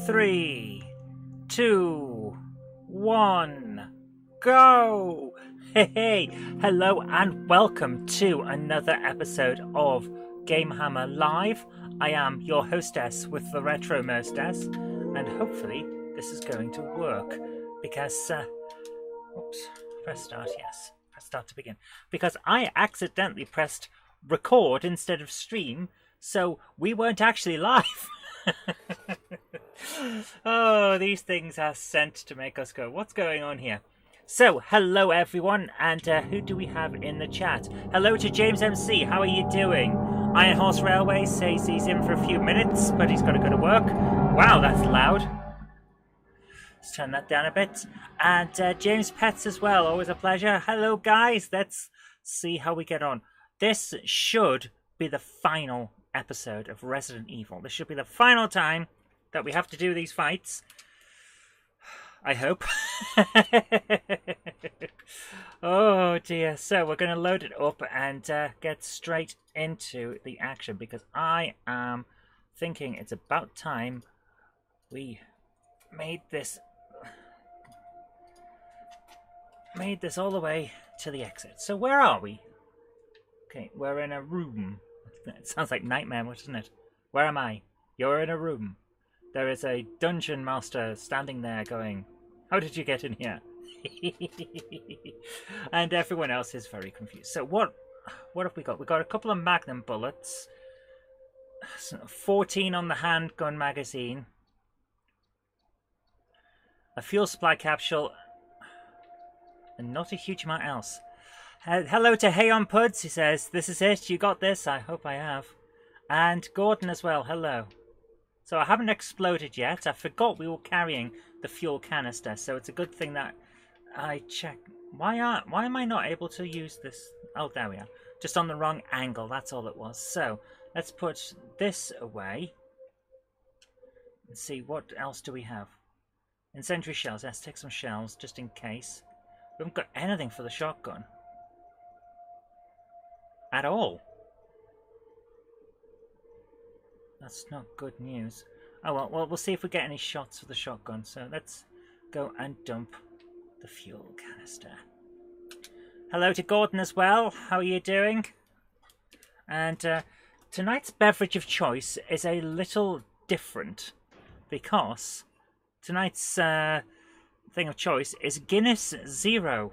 3, 2, 1, go! Hey, hello and welcome to another episode of GameHammer Live. I am your hostess with the retro mostess, and hopefully this is going to work because, oops, press start, yes, press start to begin. Because I accidentally pressed record instead of stream, so we weren't actually live. Oh, these things are sent to make us go, what's going on here? So, hello everyone, and who do we have in the chat? Hello to James MC, how are you doing? Iron Horse Railway says he's in for a few minutes, but he's got to go to work. Wow, that's loud. Let's turn that down a bit. And James Pets as well, always a pleasure. Hello guys, let's see how we get on. This should be the final episode of Resident Evil. This should be the final time that we have to do these fights. I hope. Oh dear. So we're going to load it up and get straight into the action because I am thinking it's about time we made this all the way to the exit. So where are we? Okay, we're in a room. It sounds like Nightmare, doesn't it? Where am I? You're in a room. There is a dungeon master standing there going, how did you get in here? And everyone else is very confused. So what have we got? We got a couple of magnum bullets, 14 on the handgun magazine, a fuel supply capsule, and not a huge amount else. Hello to Hey on Puds, he says, this is it, you got this, I hope I have. And Gordon as well, hello. So I haven't exploded yet, I forgot we were carrying the fuel canister, so it's a good thing that I checked. Why am I not able to use this? Oh, there we are. Just on the wrong angle, that's all it was. So, let's put this away. Let's see, what else do we have? Incendiary shells, let's take some shells, just in case. We haven't got anything for the shotgun. At all. That's not good news. Oh well, we'll see if we get any shots for the shotgun. So let's go and dump the fuel canister. Hello to Gordon as well. How are you doing? And tonight's beverage of choice is a little different because tonight's thing of choice is Guinness Zero.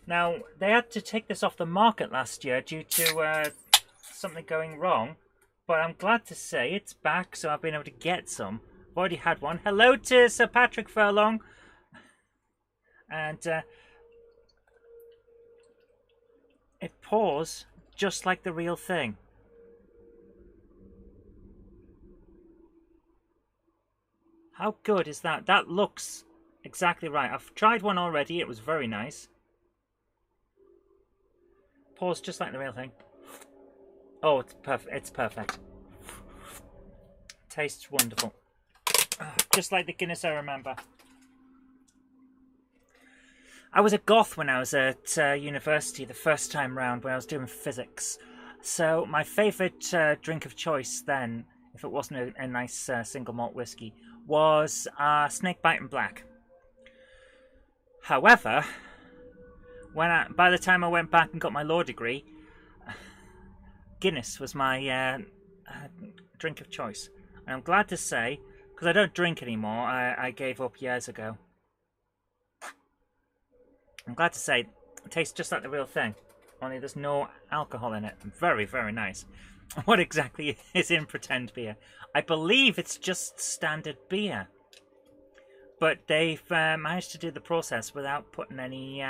Now, they had to take this off the market last year due to something going wrong. But I'm glad to say it's back, so I've been able to get some. I've already had one. Hello to Sir Patrick Furlong. And it pours just like the real thing. How good is that? That looks exactly right. I've tried one already. It was very nice. Pours just like the real thing. Oh, it's perfect. It's perfect. Tastes wonderful. Just like the Guinness I remember. I was a goth when I was at university the first time round when I was doing physics. So my favourite drink of choice then, if it wasn't a nice single malt whiskey, was Snakebite and Black. However, by the time I went back and got my law degree, Guinness was my drink of choice. And I'm glad to say, because I don't drink anymore, I gave up years ago. I'm glad to say, it tastes just like the real thing. Only there's no alcohol in it. Very, very nice. What exactly is in pretend beer? I believe it's just standard beer. But they've managed to do the process without putting any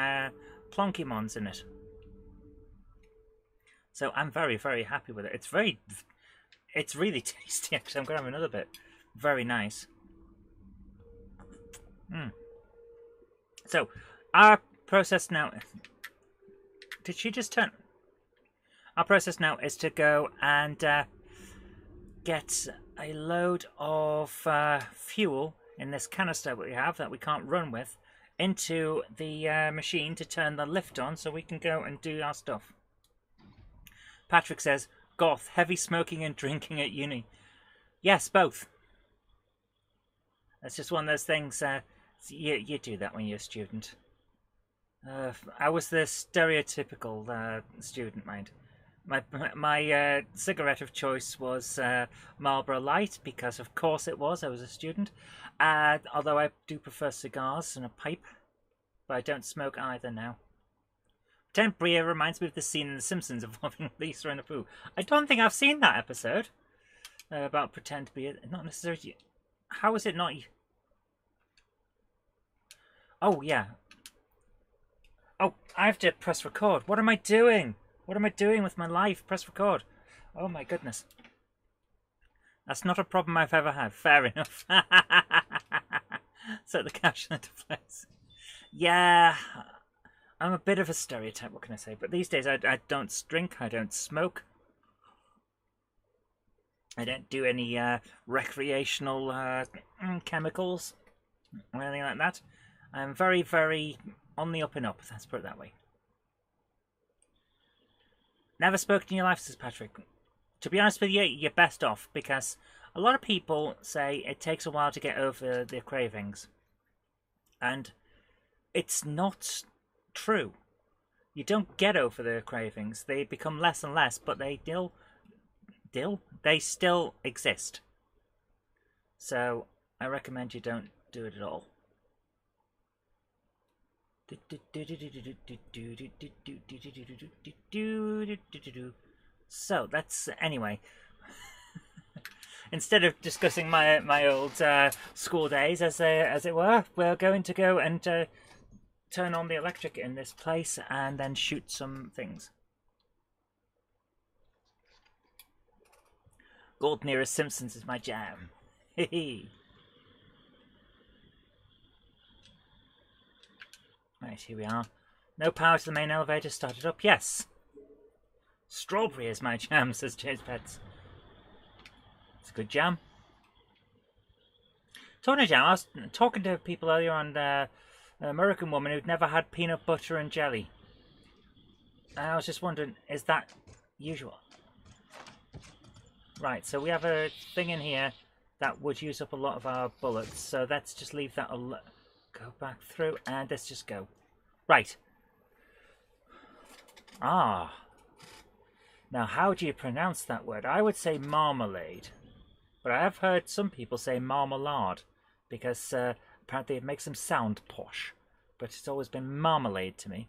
plonkymons in it. So I'm very, very happy with it. It's really tasty, actually. I'm going to have another bit. Very nice. So, our process now... Did she just turn? Our process now is to go and get a load of fuel in this canister we have that we can't run with into the machine to turn the lift on so we can go and do our stuff. Patrick says, goth, heavy smoking and drinking at uni. Yes, both. That's just one of those things. You do that when you're a student. I was the stereotypical student, mind. My cigarette of choice was Marlboro Light because, of course, it was. I was a student. Although I do prefer cigars and a pipe, but I don't smoke either now. Pretend Bria reminds me of the scene in The Simpsons involving Lisa and Apu. I don't think I've seen that episode about Pretend Bria. Not necessarily. How is it not? Oh, yeah. Oh, I have to press record. What am I doing? What am I doing with my life? Press record. Oh my goodness. That's not a problem I've ever had. Fair enough. So the caption into place. Yeah, I'm a bit of a stereotype, what can I say? But these days I don't drink, I don't smoke. I don't do any recreational chemicals or anything like that. I'm very, very on the up and up, let's put it that way. Never spoken in your life, says Patrick. To be honest with you, you're best off, because a lot of people say it takes a while to get over their cravings. And it's not true. You don't get over their cravings. They become less and less, but they still exist. So I recommend you don't do it at all. So that's anyway. Instead of discussing my old school days, as it were, we're going to go and turn on the electric in this place and then shoot some things. Gold nearest Simpsons is my jam. Hehe. Right, here we are. No power to the main elevator. Started up. Yes. Strawberry is my jam, says James Pets. It's a good jam. Talking of jam, I was talking to people earlier on an American woman who'd never had peanut butter and jelly. And I was just wondering, is that usual? Right, so we have a thing in here that would use up a lot of our bullets. So let's just leave that alone. Go back through and let's just go. Right. Ah. Now, how do you pronounce that word? I would say marmalade. But I have heard some people say marmalade. Because apparently it makes them sound posh. But it's always been marmalade to me.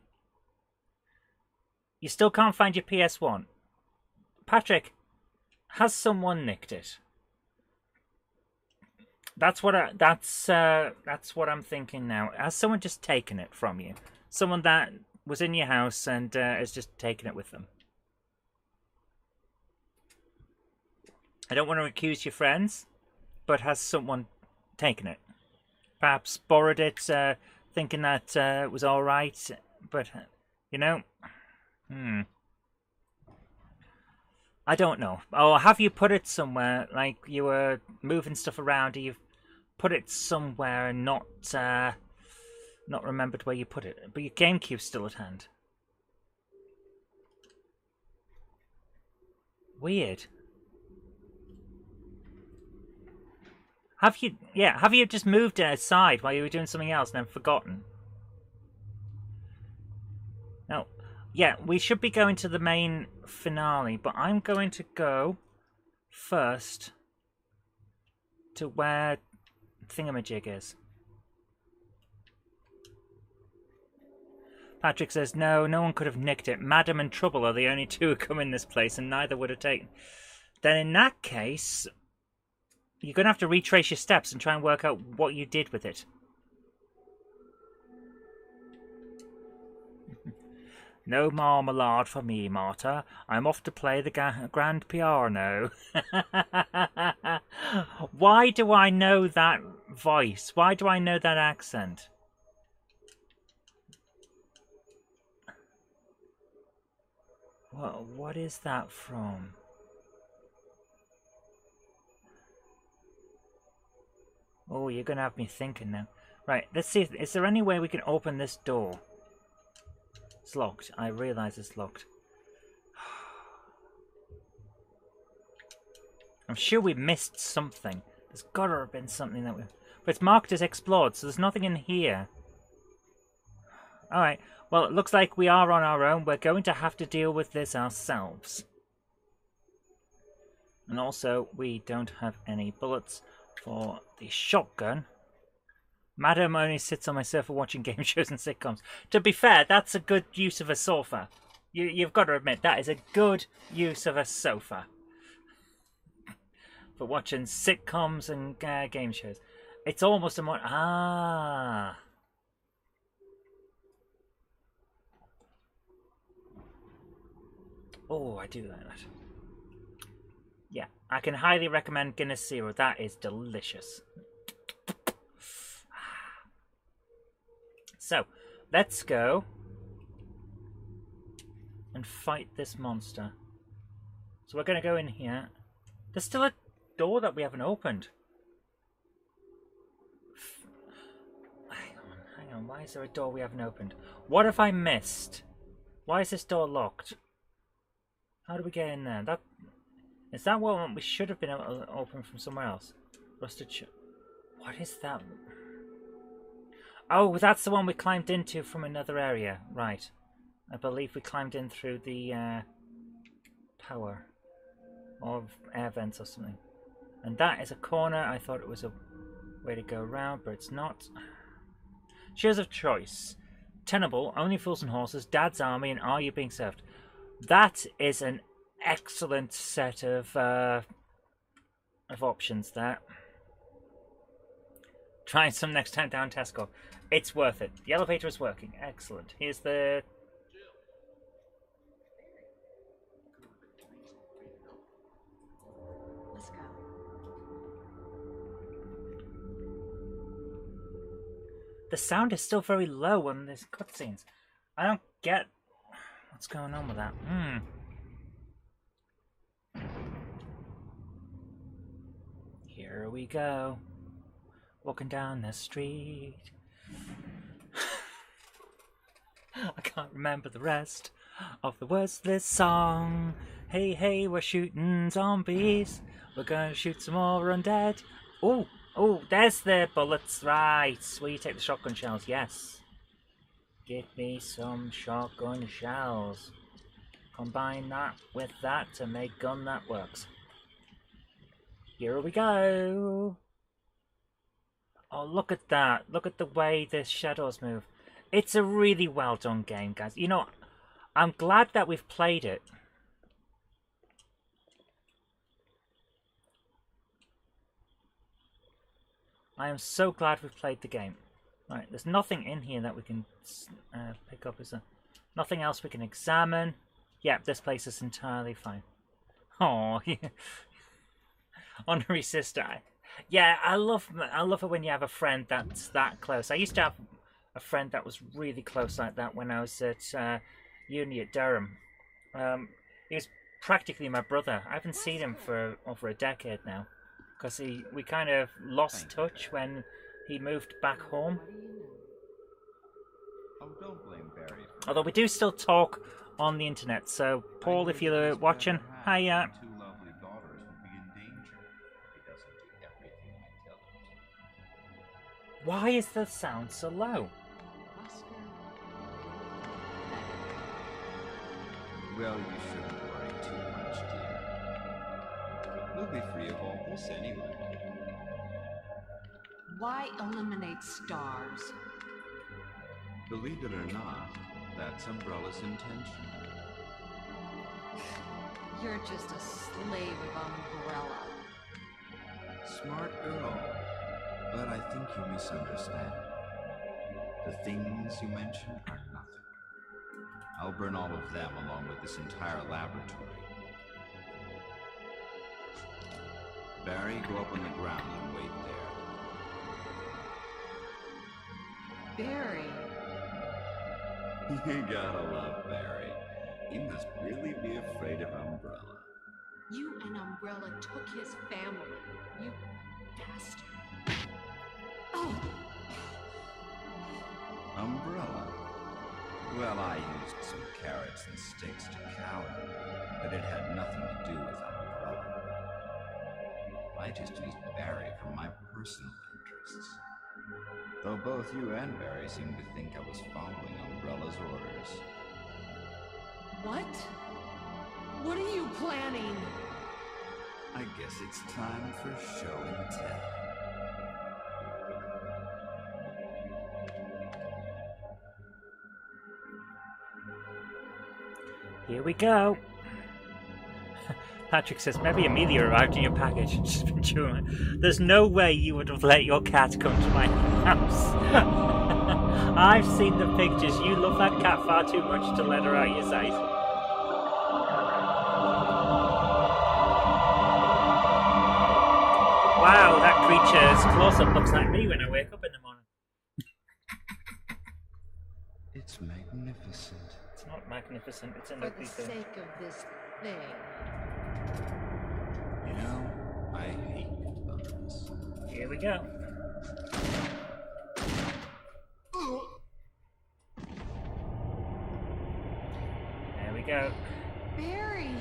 You still can't find your PS1. Patrick, has someone nicked it? That's what I'm thinking now. Has someone just taken it from you? Someone that was in your house and has just taken it with them. I don't want to accuse your friends, but has someone taken it? Perhaps borrowed it, thinking that it was all right, but you know, I don't know. Or have you put it somewhere? Like you were moving stuff around, or you've put it somewhere and not remembered where you put it. But your GameCube's still at hand. Weird. Have you just moved it aside while you were doing something else and then forgotten? No. Yeah, we should be going to the main finale, but I'm going to go first to where Thingamajig is. Patrick says, no one could have nicked it. Madam and Trouble are the only two who come in this place, and neither would have taken. Then in that case, you're going to have to retrace your steps and try and work out what you did with it. No marmalade for me, Marta. I'm off to play the grand piano. Why do I know that voice? Why do I know that accent? What is that from? Oh, you're going to have me thinking now. Right, let's see. Is there any way we can open this door? It's locked. I realise it's locked. I'm sure we missed something. There's gotta have been something that we... But it's marked as explored, so there's nothing in here. Alright, well, it looks like we are on our own. We're going to have to deal with this ourselves. And also, we don't have any bullets for the shotgun. Madam only sits on my sofa watching game shows and sitcoms. To be fair, that's a good use of a sofa. You've got to admit, that is a good use of a sofa. For watching sitcoms and game shows. It's almost a more... Ah. Oh, I do like that. Yeah, I can highly recommend Guinness Zero. That is delicious. So, let's go and fight this monster. So we're going to go in here. There's still a door that we haven't opened. Hang on. Why is there a door we haven't opened? What have I missed? Why is this door locked? How do we get in there? Is that what we should have been able to open from somewhere else? Rusted What is that? Oh, that's the one we climbed into from another area. Right. I believe we climbed in through the power or air vents or something. And that is a corner. I thought it was a way to go around, but it's not. Shares of choice. Tenable, only fools and horses, Dad's army, and are you being served? That is an excellent set of options there. Try some next time down Tesco. It's worth it. The elevator is working. Excellent. Here's the... Let's go. The sound is still very low on these cutscenes. I don't get what's going on with that. Here we go. Walking down the street. I can't remember the rest of the words of this song. Hey, hey, we're shooting zombies. We're gonna shoot some more undead. Oh, there's the bullets. Right. Will you take the shotgun shells? Yes. Give me some shotgun shells. Combine that with that to make gun that works. Here we go. Oh, look at that. Look at the way the shadows move. It's a really well done game, guys. You know, I'm glad that we've played it. I am so glad we've played the game. Right, there's nothing in here that we can pick up. Is there nothing else we can examine? Yep, this place is entirely fine. Oh, yeah. Honorary sister. Yeah, I love it when you have a friend that's that close. I used to have a friend that was really close like that when I was at uni at Durham. He was practically my brother. I haven't seen him for over a decade now, because we kind of lost touch when he moved back home. Oh, don't blame Barry. Although we do still talk on the internet. So, Paul, if you're watching, hiya. Two lovely daughters would be in danger if he doesn't do everything I tell him to. Why is the sound so low? Well, you shouldn't worry too much, dear. We'll be free of all this anyway. Why eliminate stars? Believe it or not, that's Umbrella's intention. You're just a slave of Umbrella. Smart girl, but I think you misunderstand. The things you mentioned are nothing. I'll burn all of them along with this entire laboratory. Barry, go up on the ground and wait there. Barry. You gotta love Barry. He must really be afraid of Umbrella. You and Umbrella took his family. You bastard. Oh! Umbrella? Well, I used some carrots and sticks to cow him, but it had nothing to do with Umbrella. I I just used Barry for my personal interests. Though both you and Barry seem to think I was following Umbrella's orders. What? What are you planning? I guess it's time for show and tell. Here we go. Patrick says, maybe Amelia arrived in your package and she's been chewing. There's no way you would have let your cat come to my house. I've seen the pictures. You love that cat far too much to let her out your sight. Wow, that creature's close-up looks like me when I wake up in the morning. It's magnificent. It's not magnificent, it's an For ugly the thing. sake of this thing. You know, I hate bugs. Here we go. There we go. Barry!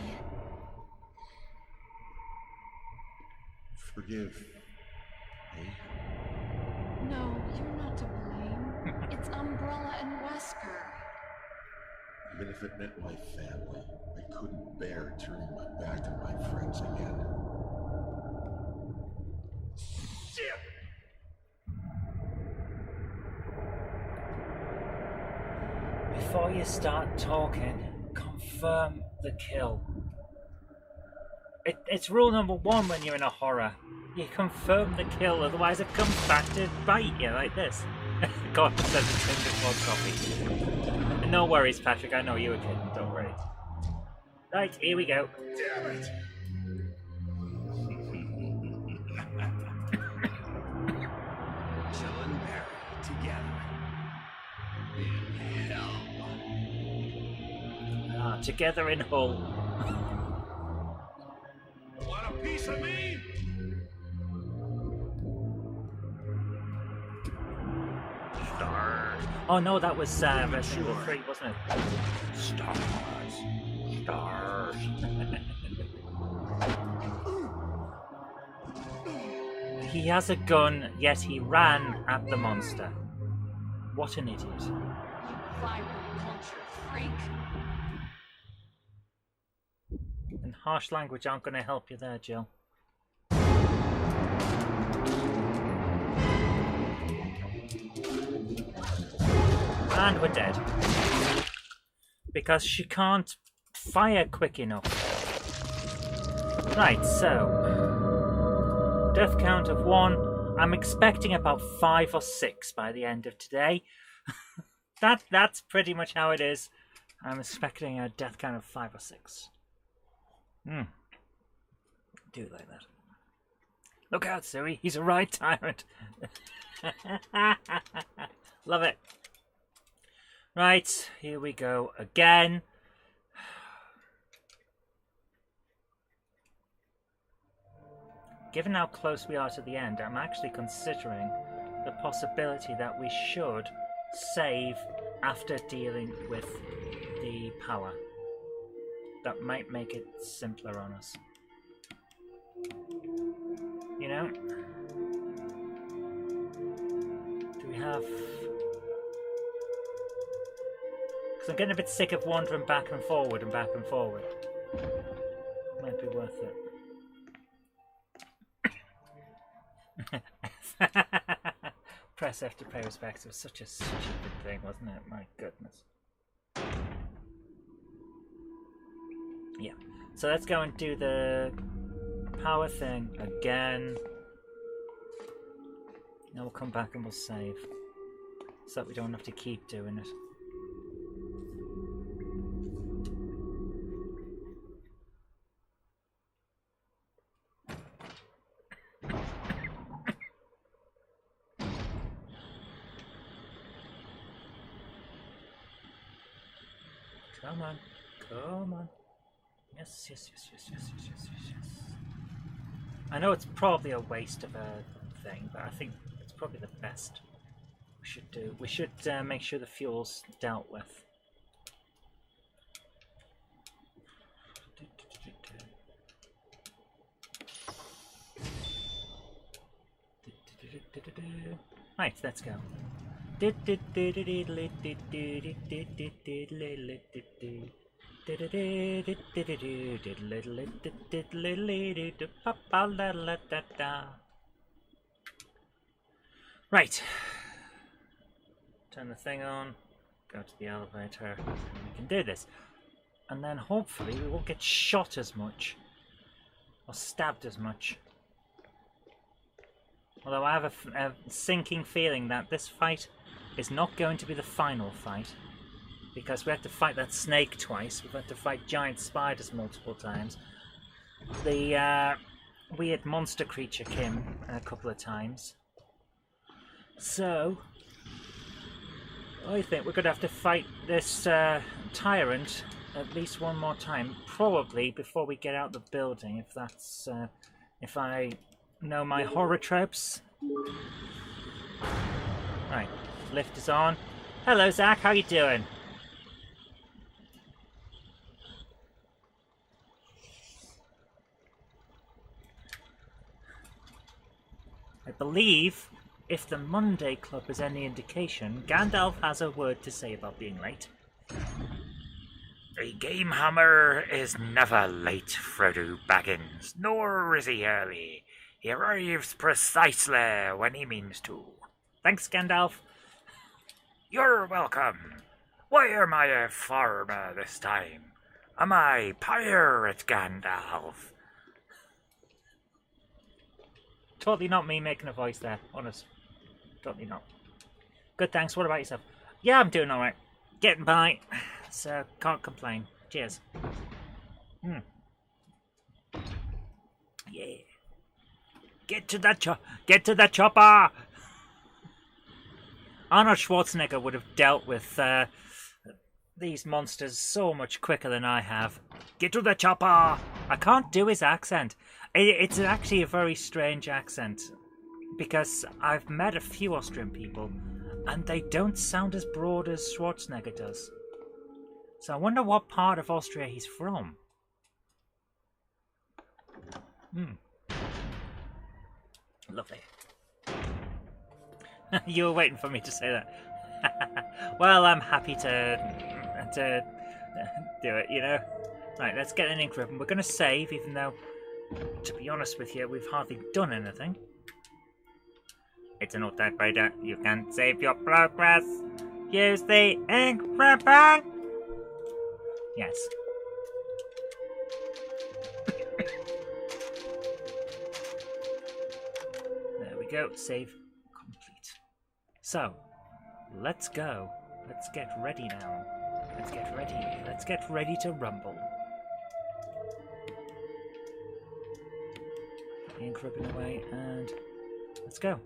Forgive me. No, you're not to blame. It's Umbrella and Wesker. Even if it meant my family, I couldn't bear turning my back on my friends again. Shit! Before you start talking, confirm the kill. It's rule number 1 when you're in a horror. You confirm the kill, otherwise it comes back to bite you like this. God says it's in before coffee. No worries, Patrick, I know you were kidding, don't worry. Right, here we go. Damn it! Jill and Barry together. In hell. Ah, together in Hull. Want a piece of me? Stars. Oh no, that was Resident Evil 3, wasn't it? Stars. Stars. He has a gun, yet he ran at the monster. What an idiot. You vibrant culture freak. And harsh language aren't going to help you there, Jill. And we're dead. Because she can't fire quick enough. Right, so... death count of 1. I'm expecting about 5 or 6 by the end of today. That's pretty much how it is. I'm expecting a death count of 5 or 6. Do like that. Look out, Siri. He's a right tyrant. Love it. Right, here we go again. Given how close we are to the end, I'm actually considering the possibility that we should save after dealing with the power. That might make it simpler on us. You know? Do we have... because I'm getting a bit sick of wandering back and forward and back and forward. Might be worth it. Press F to pay respects. It was such a stupid thing, wasn't it? My goodness. Yeah. So let's go and do the power thing again. Now we'll come back and we'll save. So that we don't have to keep doing it. Come on, come on. Yes, yes, yes, yes, yes, yes, yes, yes, yes. I know it's probably a waste of a thing, but I think it's probably the best we should do. We should make sure the fuel's dealt with. Right, let's go. Right. Turn the thing on. Go to the elevator. We can do this. And then hopefully we won't get shot as much. Or stabbed as much. Although I have a sinking feeling that this fight is not going to be the final fight. Because we had to fight that snake twice. We've had to fight giant spiders multiple times. The weird monster creature came a couple of times. So, I think we're going to have to fight this tyrant at least one more time. Probably before we get out the building, if that's... if I know my horror tropes. Right, lift is on. Hello Zach, how you doing? I believe, if the Monday Club is any indication, Gandalf has a word to say about being late. The GameHammer is never late, Frodo Baggins, nor is he early. He arrives precisely when he means to. Thanks, Gandalf. You're welcome. Why am I a farmer this time? Am I pirate Gandalf? Totally not me making a voice there, honest. Totally not. Good, thanks. What about yourself? Yeah, I'm doing alright. Getting by. So, can't complain. Cheers. Yeah. Get to the chopper! Arnold Schwarzenegger would have dealt with these monsters so much quicker than I have. Get to the chopper! I can't do his accent. It's actually a very strange accent. Because I've met a few Austrian people, and they don't sound as broad as Schwarzenegger does. So I wonder what part of Austria he's from. Lovely. You were waiting for me to say that. Well, I'm happy to do it, you know. Right, let's get an ink ribbon. We're going to save, even though, to be honest with you, we've hardly done anything. It's an auto-typewriter. You can't save your progress. Use the ink ribbon. Yes. There we go. Save complete. So, let's go. Let's get ready now. Let's get ready. Let's get ready to rumble. Put the ink ribbon away and let's go.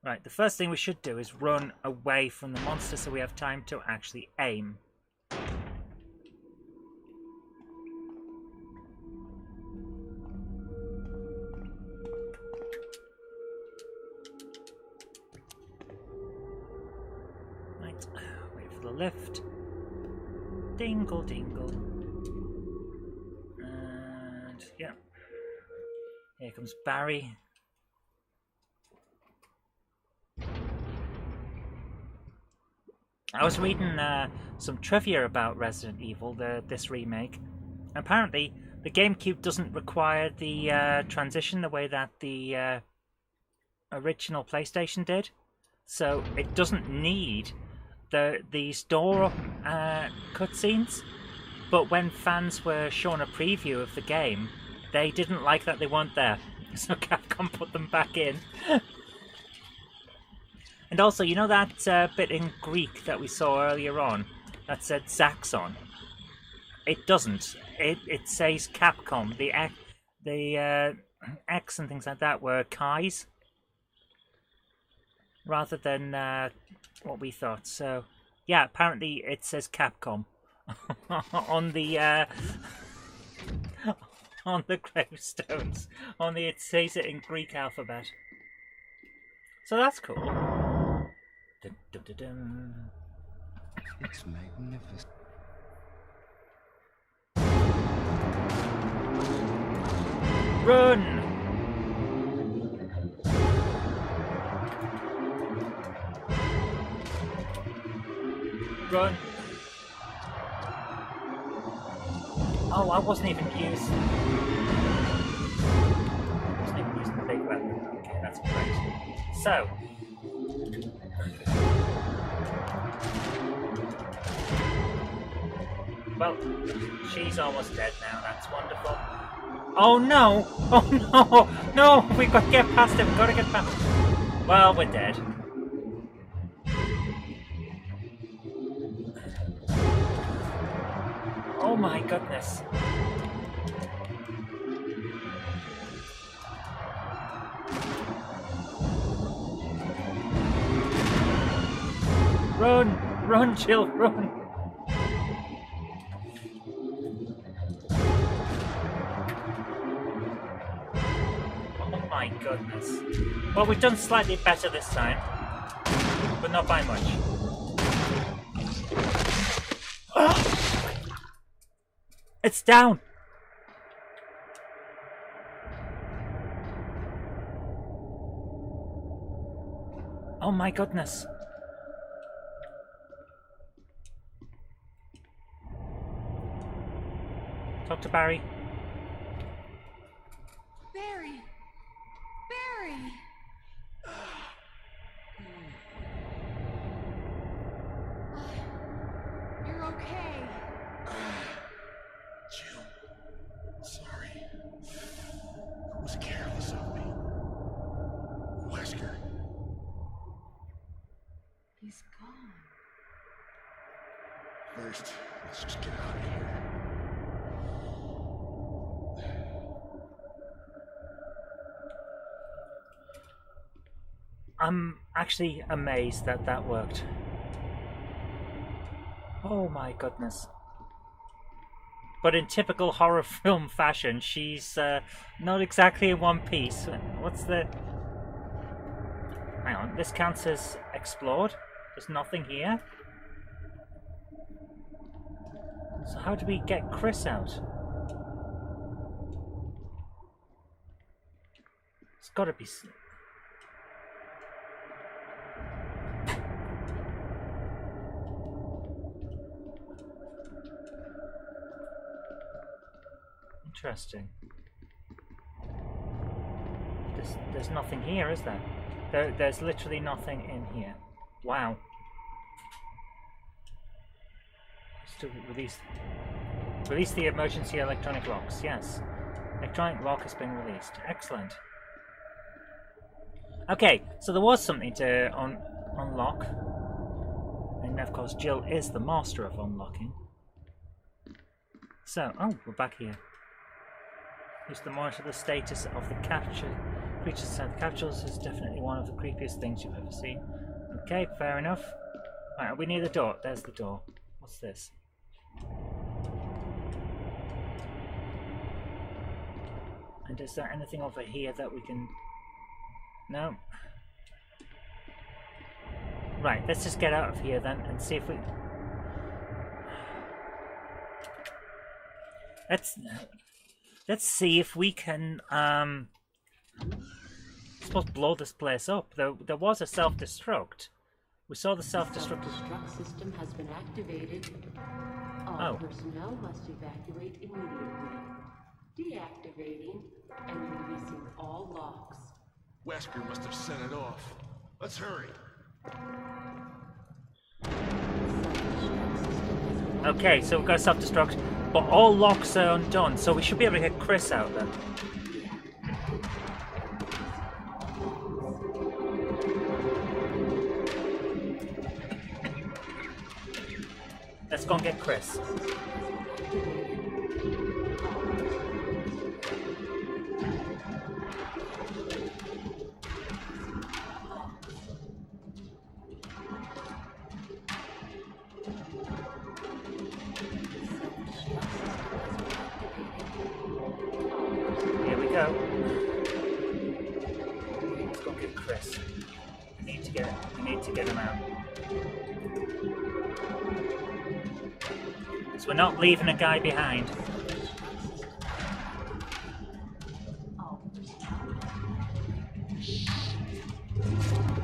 Right, the first thing we should do is run away from the monster so we have time to actually aim. Right, wait for the lift. Dingle, dingle. And, yeah. Here comes Barry. I was reading some trivia about Resident Evil, this remake. Apparently, the GameCube doesn't require the transition the way that the original PlayStation did. So it doesn't need these door cutscenes. But when fans were shown a preview of the game, they didn't like that they weren't there. So Capcom put them back in. And also, you know that bit in Greek that we saw earlier on that said Zaxxon? It doesn't. It says Capcom. The X and things like that were Kai's rather than what we thought. So, yeah, apparently it says Capcom on the gravestones. It says it in Greek alphabet. So that's cool. It's magnificent. Run! Run. Oh, I wasn't even using the big weapon. Okay, that's great. So. Well, she's almost dead now. That's wonderful. Oh no! Oh no! No! We've got to get past him. We've got to get past him. Well, we're dead. Oh my goodness. Run! Run, Jill, run! Oh my goodness. Well, we've done slightly better this time, but not by much. It's down! Oh my goodness. Talk to Barry. Barry! Barry! You're okay. Jill, sorry. It was careless of me. Wesker. He's gone. First, let's just get out of here. I'm actually amazed that that worked. Oh my goodness. But in typical horror film fashion, she's not exactly in one piece. What's the... Hang on, this counts as explored? There's nothing here? So how do we get Chris out? It's gotta be... Interesting. There's nothing here, is there? There's literally nothing in here. Wow. Still release the emergency electronic locks. Yes, electronic lock has been released. Excellent. Okay, so there was something to unlock, and of course Jill is the master of unlocking. So, oh, we're back here. Use to monitor the status of the capture. Creatures inside the capsules is definitely one of the creepiest things you've ever seen. Okay, fair enough. Alright, we need the door. There's the door. What's this? And is there anything over here that we can... No? Right, let's just get out of here then and see if we... Let's see if we can, I suppose blow this place up. There was a self-destruct. We saw the self-destruct. Self-destruct system has been activated. All personnel must evacuate immediately. Deactivating and releasing all locks. Wesker must have sent it off. Let's hurry. Okay, so we've got self-destruct, but all locks are undone, so we should be able to get Chris out then. Let's go and get Chris. Here we go. Let's go get Chris. We need to get him out. So we're not leaving a guy behind.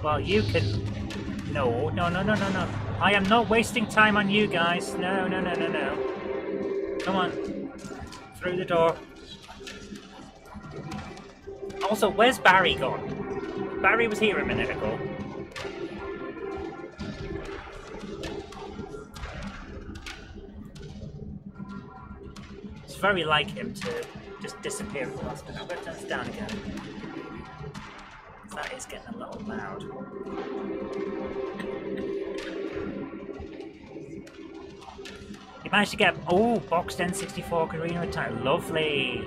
Well, you can... No. I am not wasting time on you guys. No, no, no, no, no. Come on. Through the door. Also, where's Barry gone? Barry was here a minute ago. It's very like him to just disappear at the last minute. I'm going to turn this down again. That is getting a little loud. You managed to get... Oh, boxed N64 Arena attack. Lovely.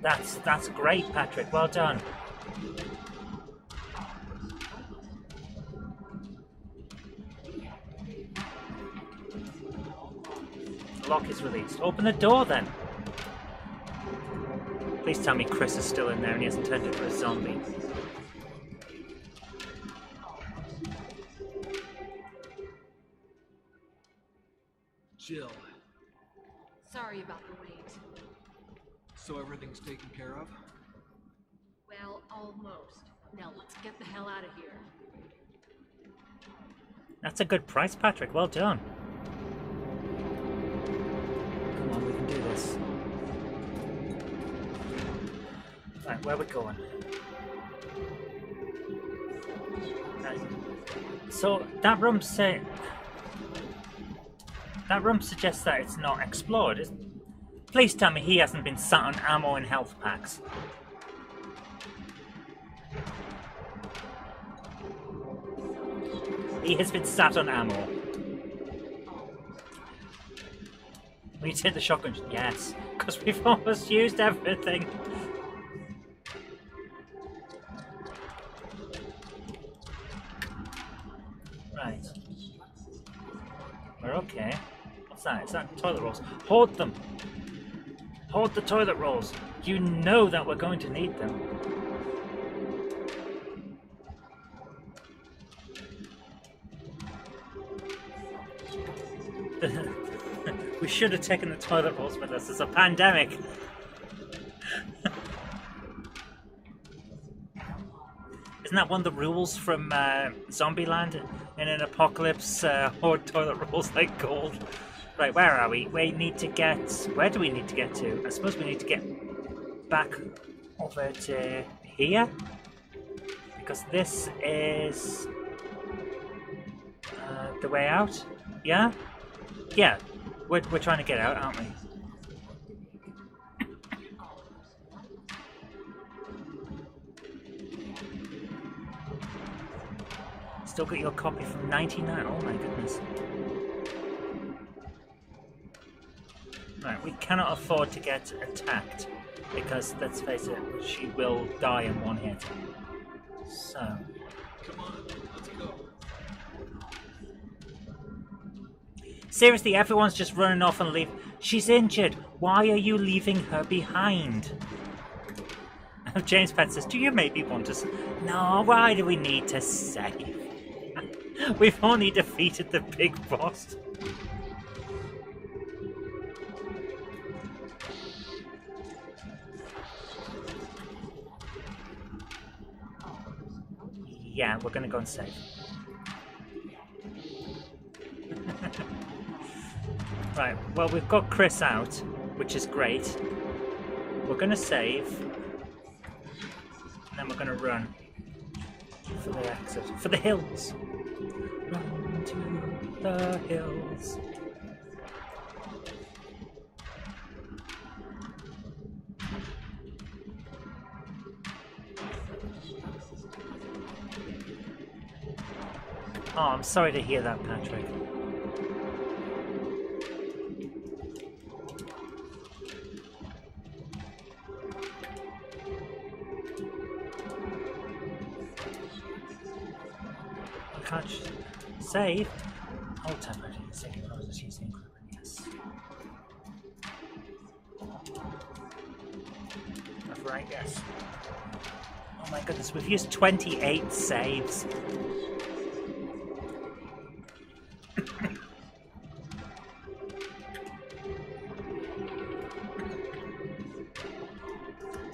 That's great, Patrick. Well done. The lock is released. Open the door then. Please tell me Chris is still in there and he hasn't turned into a zombie. Jill, Sorry about the wait. so everything's taken care of? Well, almost. Now let's get the hell out of here. That's a good price, Patrick. Well done. Come on, we can do this. Right, where are we going? So that room suggests that it's not explored. Please tell me he hasn't been sat on ammo and health packs. He has been sat on ammo. Will you take the shotgun? Yes, because we've almost used everything. Right. We're okay. What's that? Is that toilet rolls? Hoard them! Hoard the toilet rolls! You know that we're going to need them. We should have taken the toilet rolls with us. It's a pandemic. Isn't that one of the rules from Zombieland? In an apocalypse, hoard toilet rolls like gold. Right, where are we? We need to get... Where do we need to get to? I suppose we need to get back over to here. Because this is... the way out? Yeah? Yeah. We're trying to get out, aren't we? Still got your copy from 99. Oh my goodness. Right, we cannot afford to get attacked because, let's face it, she will die in one hit. So. Come on, let's go. Seriously, everyone's just running off and leave. She's injured. Why are you leaving her behind? James Pett says, do you maybe want to... No, why do we need to save? We've only defeated the big boss. Yeah, we're gonna go and save. Right, well, we've got Chris out, which is great. We're gonna save. And then we're gonna run. For the exit. For the hills! Run to the hills. Oh, I'm sorry to hear that, Patrick. I can't save. Hold time, ready. Second process using equipment, yes. That's right, yes. Oh my goodness, we've used 28 saves.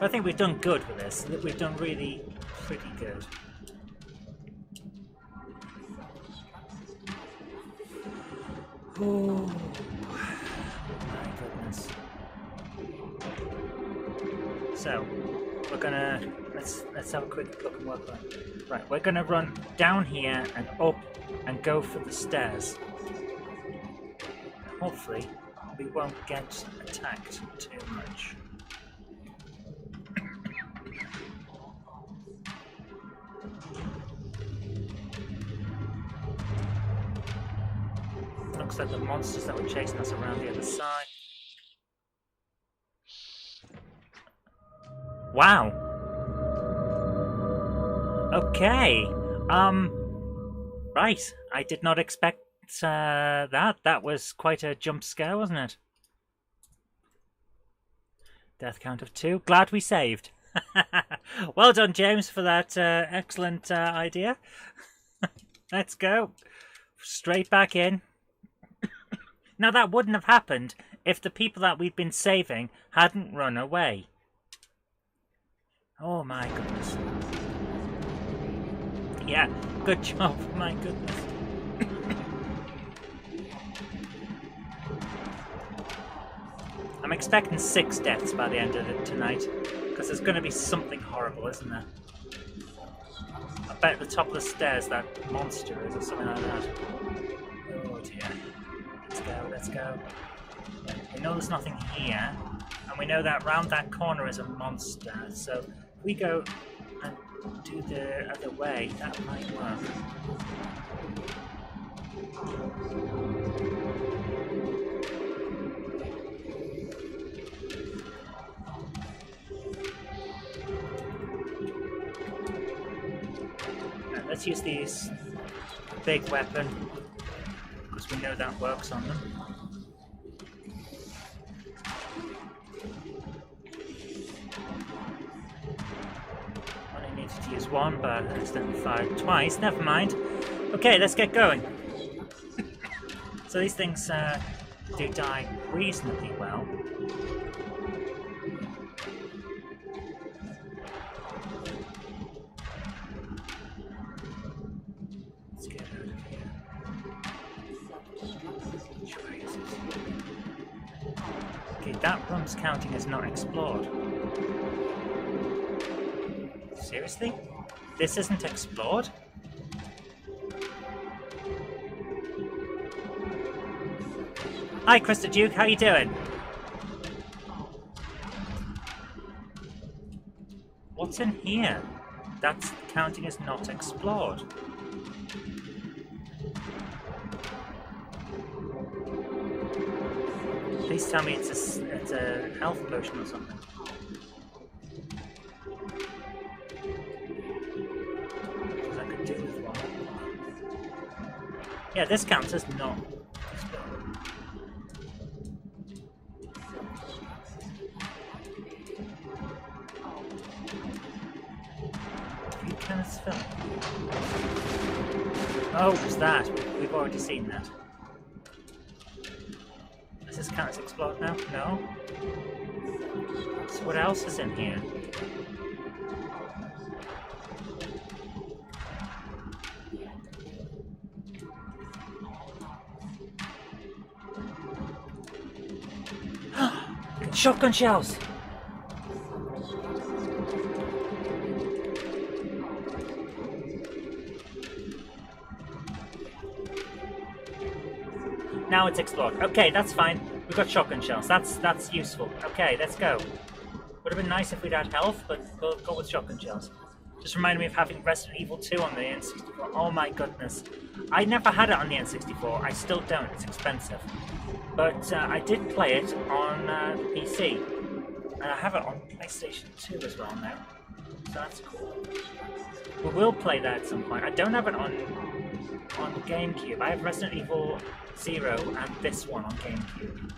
I think we've done good with this. We've done really pretty good. Oh my goodness. So we're gonna let's have a quick look and work on. Right, we're gonna run down here and up and go for the stairs. Hopefully we won't get attacked too much. Looks like the monsters that were chasing us around the other side. Wow. Okay. Right. I did not expect that. That was quite a jump scare, wasn't it? Death count of 2. Glad we saved. Well done, James, for that excellent idea. Let's go. Straight back in. Now, that wouldn't have happened if the people that we'd been saving hadn't run away. Oh my goodness. Yeah, good job, my goodness. I'm expecting 6 deaths by the end of it tonight, because there's going to be something horrible, isn't there? I bet at the top of the stairs that monster is, or something like that. Oh dear. Let's go, let's go. We know there's nothing here, and we know that round that corner is a monster, so if we go and do the other way, that might work. And let's use these big weapon, because we know that works on them. Only needed to use one, but I accidentally fired twice. Never mind. Okay, let's get going. So these things do die reasonably well. Let's get out of here. Okay, that room's counting as not explored. Seriously? This isn't explored? Hi, Krista Duke, how you doing? What's in here? That's counting as not explored. Please tell me it's a health potion or something. Because I could do with one. Yeah, this counts as not explored. You can fill. Oh, it's that. We've already seen that. Does this count as explored now? No. So what else is in here? Shotgun shells! Now it's explored. Okay, that's fine. We've got shotgun shells. That's useful. Okay, let's go. Would have been nice if we'd had health, but we'll go with shotgun shells. Just reminded me of having Resident Evil 2 on the N64. Oh my goodness. I never had it on the N64. I still don't. It's expensive. But I did play it on the PC. And I have it on PlayStation 2 as well now. So that's cool. We will play that at some point. I don't have it on GameCube. I have Resident Evil 0 and this one on GameCube.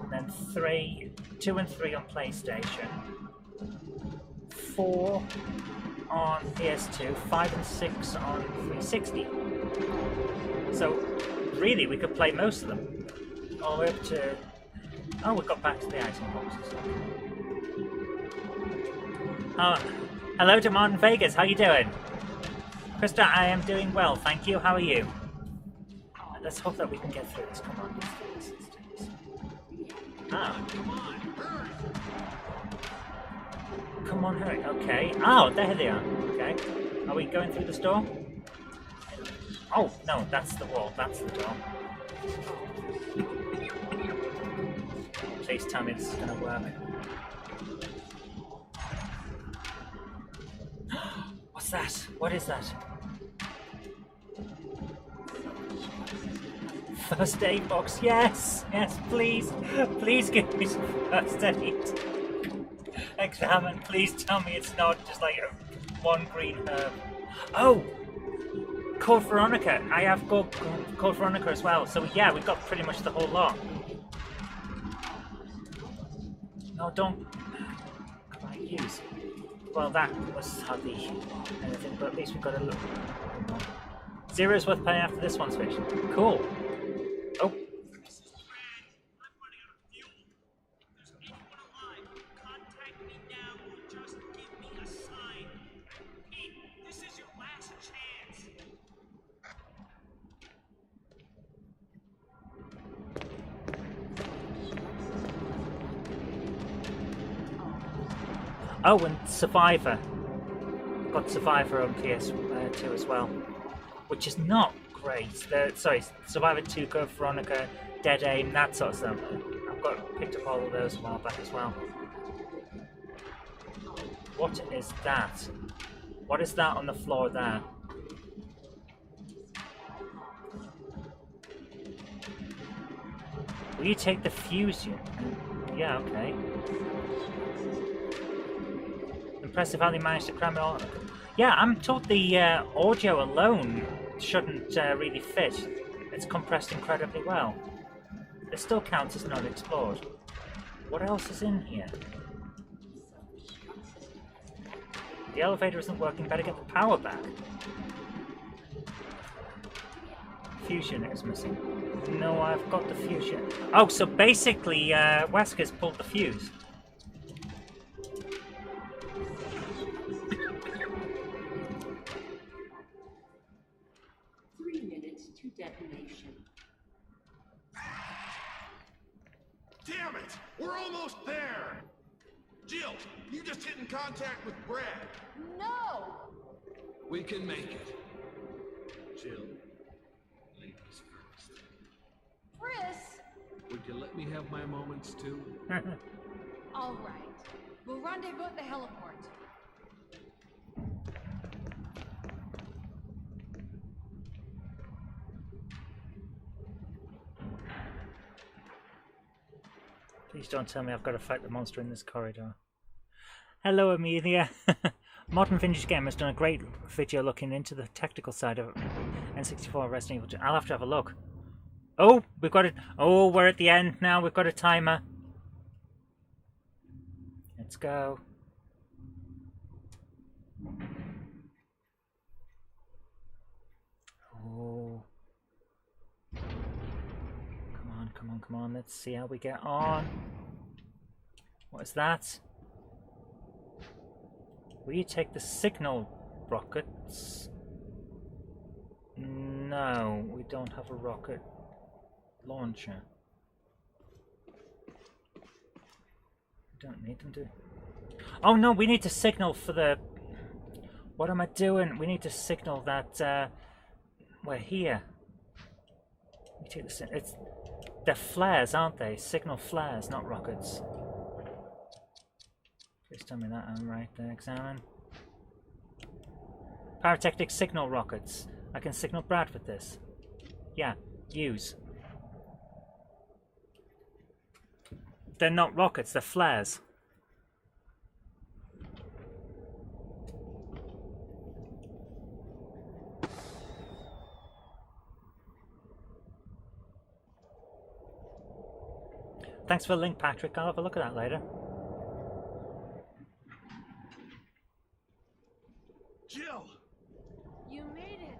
And then 2 and 3 on PlayStation. 4 on PS2, 5 and 6 on 360. So really we could play most of them. All the way up to... Oh, we got back to the item boxes. Hello to Martin Vegas, how you doing? Krista, I am doing well, thank you. How are you? Let's hope that we can get through this. Come on, let's do this. Let's do this. Ah. Come on, hurry. Okay. Oh, there they are. Okay. Are we going through this door? Oh, no, that's the wall. That's the door. Please tell me this is going to work. What's that? What is that? First aid box. Yes! Yes, please. Please give me some first aid. Examine. Please tell me it's not just like one green herb. Oh! Code Veronica. I have Code Veronica as well. So yeah, we've got pretty much the whole lot. No, don't. Come on, use. Well, that was hardly anything, but at least we've got a look. Zero's worth paying after this one's finished. Cool. Oh. Oh, and Survivor. Got Survivor on PS2 as well, which is not great. Sorry, Survivor 2, Code Veronica, Dead Aim, that sort of stuff. I've picked up all of those a while back as well. What is that? What is that on the floor there? Will you take the fusion? Yeah, okay. Impressive how they managed to cram it all. Yeah, I'm told the audio alone shouldn't really fit. It's compressed incredibly well. It still counts as not explored. What else is in here? The elevator isn't working. Better get the power back. Fusion is missing. No, I've got the fusion. Oh, so basically, Wesker's pulled the fuse. 3 minutes to detonation. Damn it! We're almost there! Jill, you just hit in contact with Brad. No! We can make it. Jill, ladies first. Chris! Would you let me have my moments too? All right. We'll rendezvous at the heliport. Please don't tell me I've got to fight the monster in this corridor. Hello, Amelia. Modern Vintage Gamer has done a great video looking into the technical side of N64 Resident Evil 2. I'll have to have a look. Oh, we've got it. Oh, we're at the end now. We've got a timer. Let's go. Oh. Come on, come on. Let's see how we get on. What is that? Will you take the signal rockets? No, we don't have a rocket launcher. We don't need them to. Oh no, we need to signal for the... What am I doing? We need to signal that we're here. We take the... They're flares, aren't they? Signal flares, not rockets. Please tell me that I'm right there. Examine. Pyrotechnic signal rockets. I can signal Brad with this. Yeah, use. They're not rockets, they're flares. Thanks for the link, Patrick. I'll have a look at that later. Jill! You made it.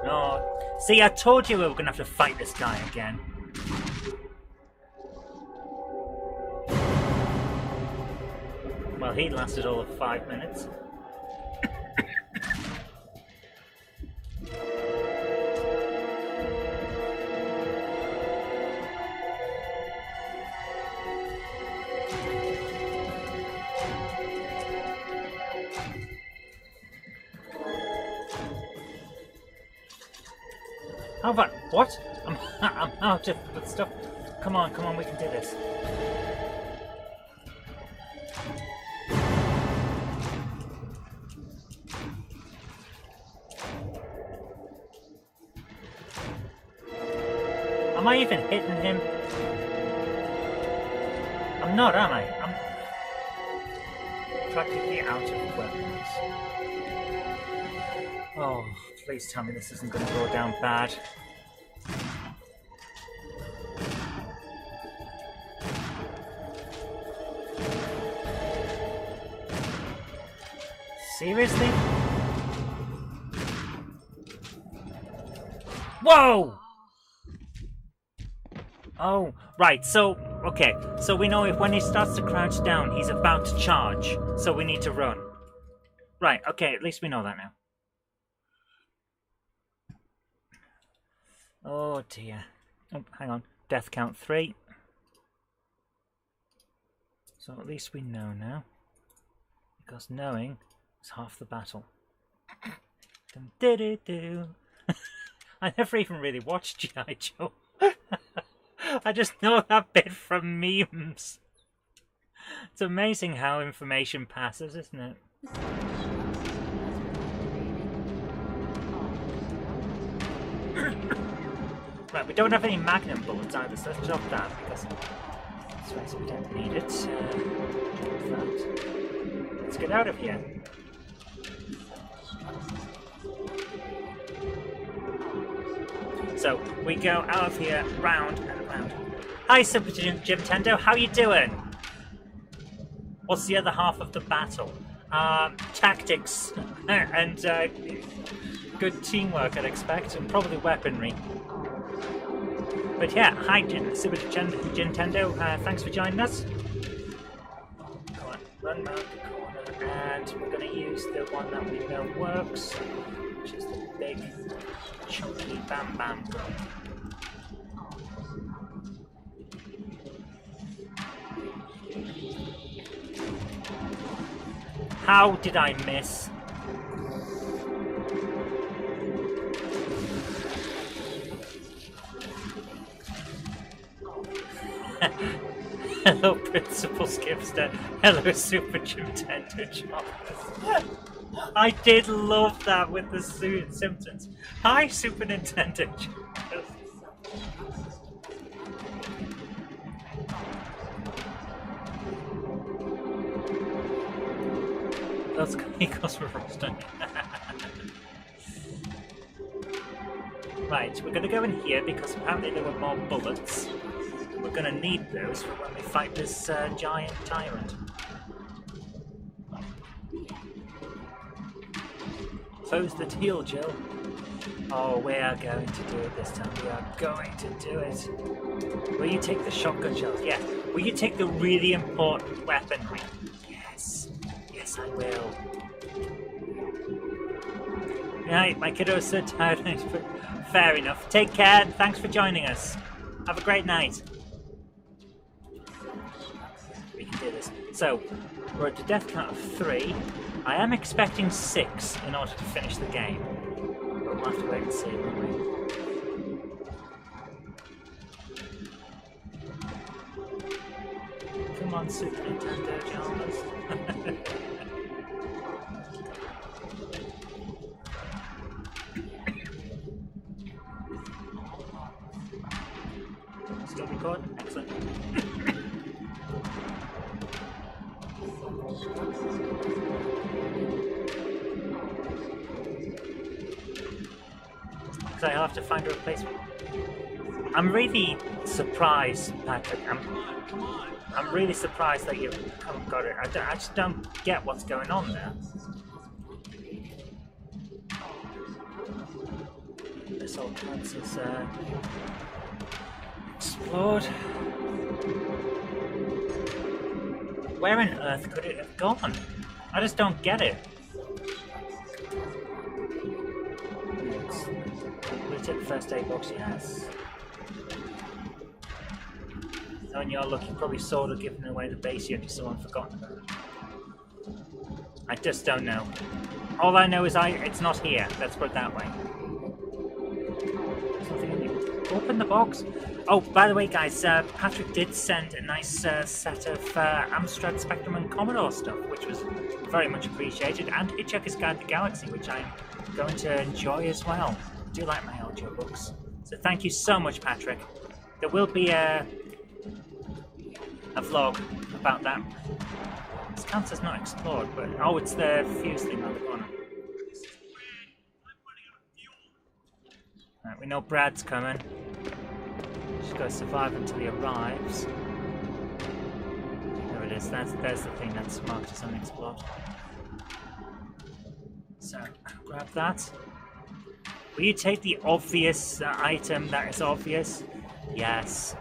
No. See, I told you we were going to have to fight this guy again. Well, he lasted all of 5 minutes. How about what? I'm out of stuff. Come on, we can do this. Am I even hitting him? I'm not, am I? I'm practically out of weapons. Oh, please tell me this isn't going to go down bad. Seriously? Whoa! Oh, right, so, okay. So we know if when he starts to crouch down, he's about to charge. So we need to run. Right, okay, at least we know that now. Oh dear. Oh, hang on. Death count 3. So at least we know now. Because knowing is half the battle. I never even really watched G.I. Joe. I just know that bit from memes. It's amazing how information passes, isn't it? Right, we don't have any magnum bullets either, so let's drop that because that's right, so we don't need it. Let's get out of here. So we go out of here, round and round. Hi, Super Jim Tendo, how you doing? What's the other half of the battle? Tactics and good teamwork, I'd expect, and probably weaponry. But yeah, hi, Super Nintendo. Thanks for joining us. Come on, run round the corner, and we're going to use the one that we know works, which is the big, chunky Bam Bam gun. How did I miss? Hello, Principal Skipster. Hello, Super Nintendo Choppers. I did love that with the Simpsons. Hi, Super Nintendo Choppers. Those eagles were roasting. Right, we're going to go in here because apparently there were more bullets. We're going to need those for when we fight this giant tyrant. Close the deal, Jill. Oh, we are going to do it this time. We are going to do it. Will you take the shotgun shells? Yeah. Will you take the really important weaponry? Yes. Yes, I will. Right, my kiddo's so tired. Fair enough. Take care. Thanks for joining us. Have a great night. We can do this. So, we're at the death count of 3. I am expecting 6 in order to finish the game. But we'll have to wait and see, won't we? Come on, Super Nintendo Chalmers. Still recording? Excellent. So I'll have to find a replacement. I'm really surprised, Patrick. I'm really surprised that you haven't got it. I just don't get what's going on there. This all counts as explode. Where on earth could it have gone? I just don't get it. Legit first aid box, yes. Knowing your luck, you probably sort of given away the base here to someone forgotten about it. I just don't know. All I know is it's not here. Let's put it that way. There's nothing in you. Open the box. Oh, by the way, guys, Patrick did send a nice set of Amstrad, Spectrum, and Commodore stuff, which was very much appreciated, and Hitchhiker's Guide to the Galaxy, which I'm going to enjoy as well. I do like my audio books. So thank you so much, Patrick. There will be a vlog about that. This counter's not explored, but oh, it's the fuse thing on the corner. Right, we know Brad's coming. Just gotta survive until he arrives. There it is. There's the thing that's marked as unexplored. So grab that. Will you take the obvious item that is obvious? Yes.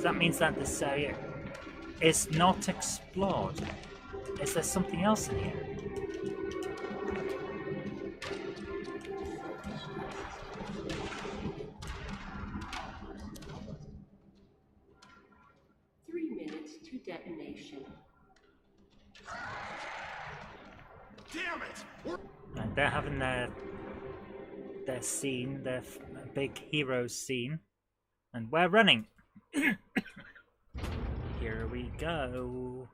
That means that this area is not explored. Is there something else in here? To detonation. Damn it! And they're having their scene, their big heroes scene, and we're running. Here we go.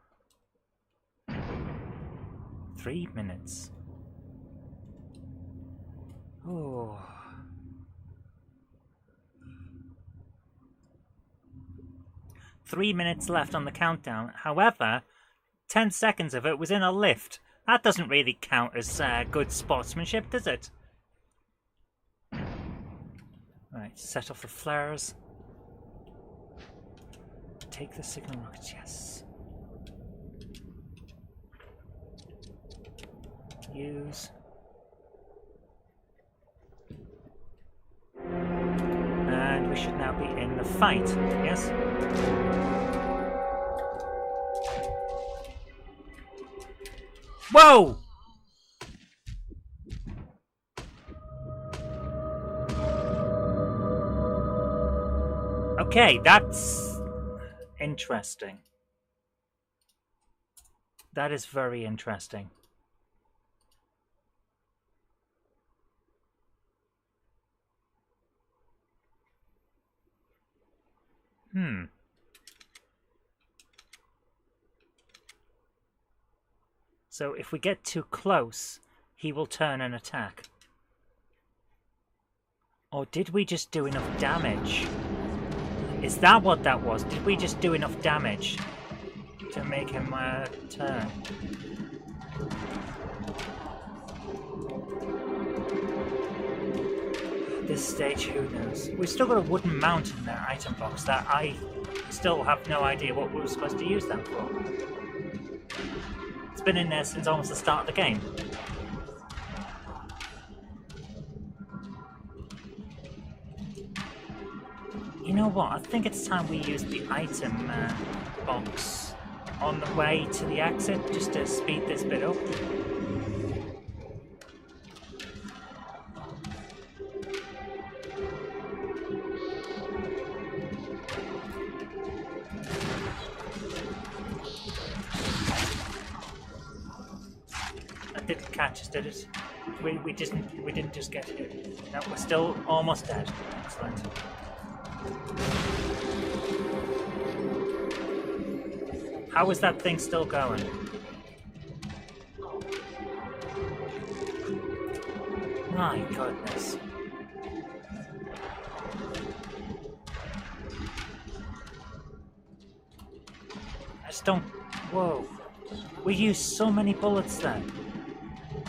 3 minutes. Oh. Three minutes left on the countdown. However, 10 seconds of it was in a lift. That doesn't really count as good sportsmanship, does it? Right, set off the flares. Take the signal rockets, yes. Use. And we should now be in the fight, yes? Whoa! Okay, that's interesting. That is very interesting. So if we get too close, he will turn and attack. Or did we just do enough damage? Is that what that was? Did we just do enough damage to make him turn? At this stage, who knows? We've still got a wooden mount in their item box that I still have no idea what we were supposed to use that for. It's been in there since almost the start of the game. You know what? I think it's time we use the item box on the way to the exit, just to speed this bit up. That didn't catch us, did it? We didn't just get hit. No, we're still almost dead. Excellent. How is that thing still going? My goodness. I just don't... Whoa. We used so many bullets then.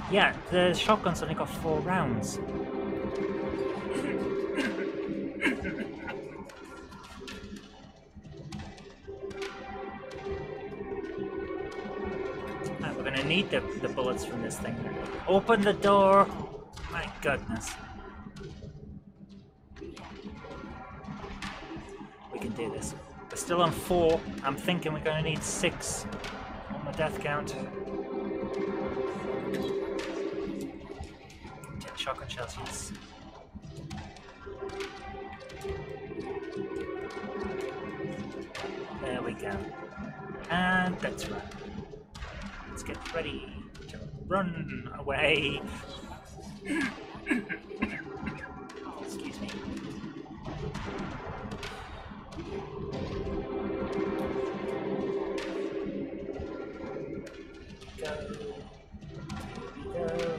Yeah, the shotgun's only got 4 rounds. We're gonna need the bullets from this thing. Open the door! My goodness. We can do this. We're still on 4. I'm thinking we're going to need 6 on the death count. 10 shotgun shells, yes. There we go. And let's run. Let's get ready to run away. Excuse me. Go. Here we go.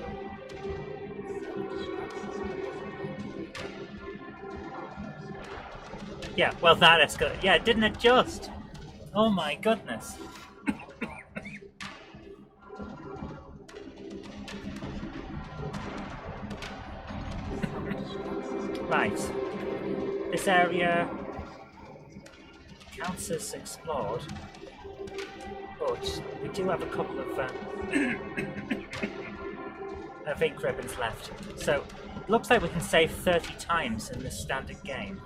Yeah, well that escalated. Yeah, it didn't adjust. Oh my goodness. Right. This area counts as explored, but we do have a couple of ink ribbons left. So it looks like we can save 30 times in this standard game.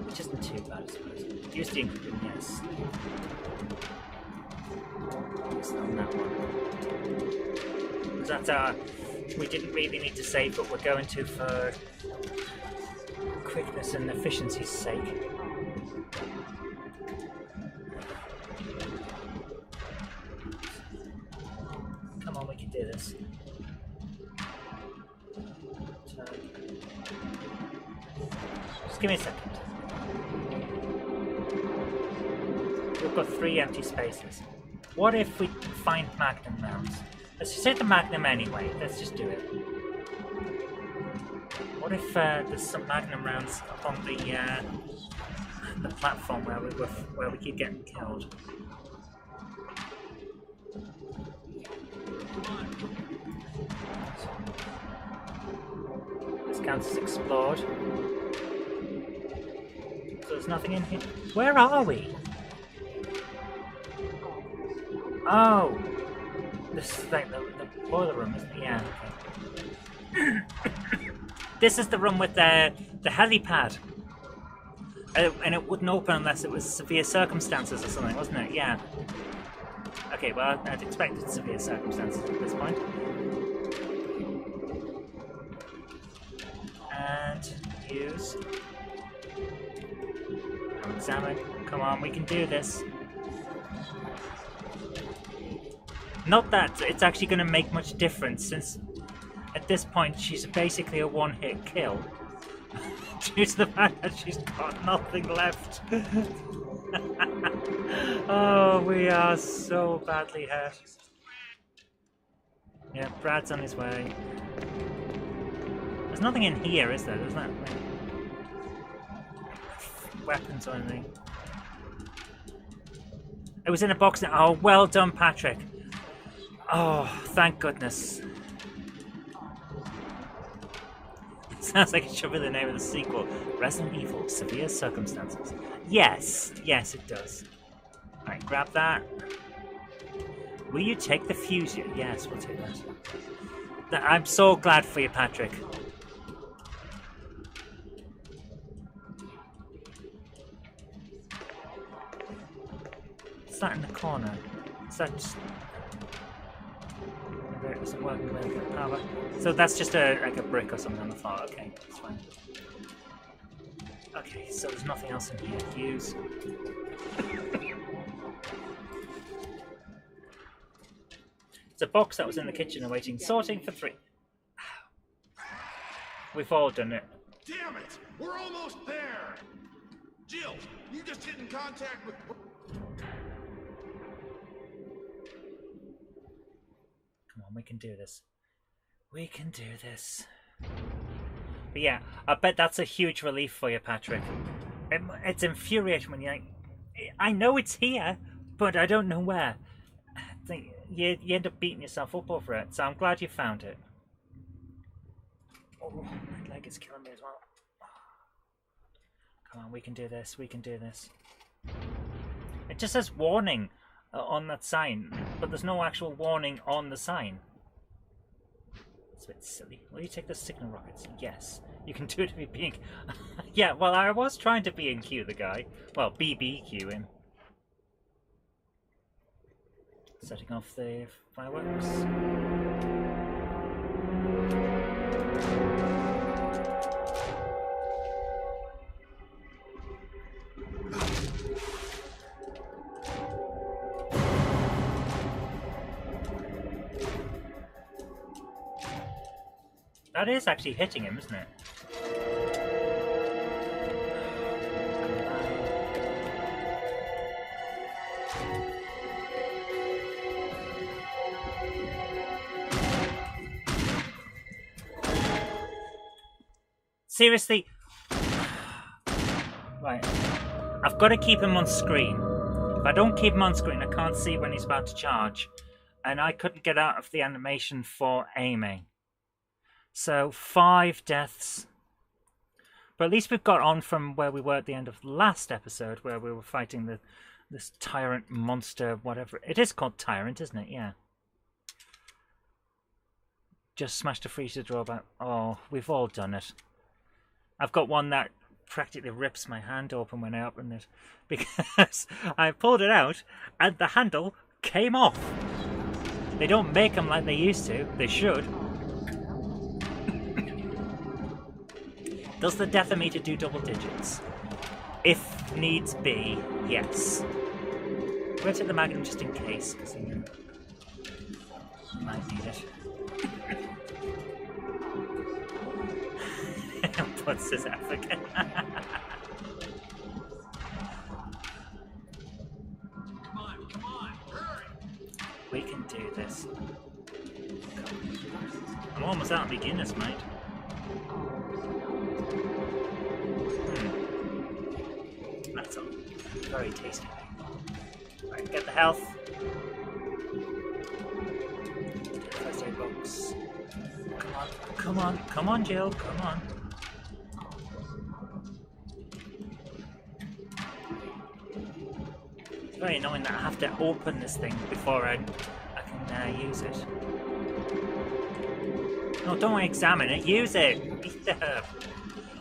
Which isn't too bad, I suppose. Use the ink ribbon, yes. It's on that one. Because that's our... We didn't really need to save, but we're going to for quickness and efficiency's sake. Come on, we can do this. Just give me a second. We've got 3 empty spaces. What if we find Magnum rounds? Let's just hit the Magnum anyway. Let's just do it. What if there's some Magnum rounds up on the platform where we keep getting killed? This counts as explored. So there's nothing in here. Where are we? Oh! This is like the boiler room, isn't it? Yeah, okay. This is the room with the helipad. And it wouldn't open unless it was severe circumstances or something, wasn't it? Yeah. Okay, well, I'd expected severe circumstances at this point. And use. And examine. Come on, we can do this. Not that it's actually going to make much difference, since at this point she's basically a one-hit kill. Due to the fact that she's got nothing left. Oh, we are so badly hurt. Yeah, Brad's on his way. There's nothing in here, is there? There's not like, weapons or anything. It was in a box. Oh, well done, Patrick. Oh, thank goodness. Sounds like it should be the name of the sequel. Resident Evil, Severe Circumstances. Yes, yes it does. Alright, grab that. Will you take the fuse? Yes, we'll take that. I'm so glad for you, Patrick. What's that in the corner? Is that just... It isn't working with power. So that's just like a brick or something on the floor. Okay, that's fine. Okay, so there's nothing else in here to use. It's a box that was in the kitchen awaiting sorting for 3. We've all done it. Damn it! We're almost there! Jill, you just hit in contact with... Come on, we can do this. We can do this. But yeah, I bet that's a huge relief for you, Patrick. It's infuriating when you're like, I know it's here, but I don't know where. You end up beating yourself up over it, so I'm glad you found it. Oh, my leg is killing me as well. Come on, we can do this, we can do this. It just says warning on that sign, but there's no actual warning on the sign. It's a bit silly. Will you take the signal rockets? Yes. You can do it if you're being... Yeah, well, I was trying to B&Q the guy. Well, BBQ him. Setting off the fireworks. That is actually hitting him, isn't it? Seriously? Right. I've got to keep him on screen. If I don't keep him on screen, I can't see when he's about to charge. And I couldn't get out of the animation for aiming. So, 5 deaths. But at least we've got on from where we were at the end of the last episode, where we were fighting this tyrant monster, whatever. It is called Tyrant, isn't it? Yeah. Just smashed a freezer drawback. Oh, we've all done it. I've got one that practically rips my hand open when I open it. Because I pulled it out, and the handle came off. They don't make them like they used to. They should. Does the death-o-meter do double digits? If needs be, yes. I'm going to take the Magnum just in case, because I might need it. What's this African? Come on, hurry! We can do this. I'm almost out of beginners, mate. That's all. Very tasty. Right, get the health. First aid box. Come on, come on, come on, Jill, come on. It's very annoying that I have to open this thing before I can use it. No, don't examine it, use it! Eat the herb.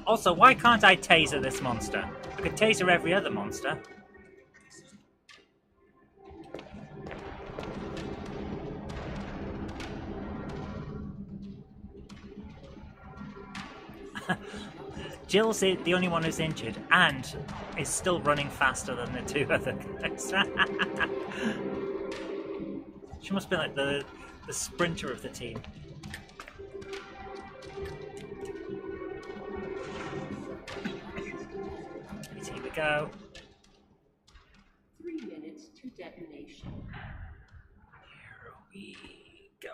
Also, why can't I taser this monster? I could taser every other monster. Jill's the only one who's injured and is still running faster than the 2 other guys. She must be like the sprinter of the team. Here we go. 3 minutes to detonation. Here we go.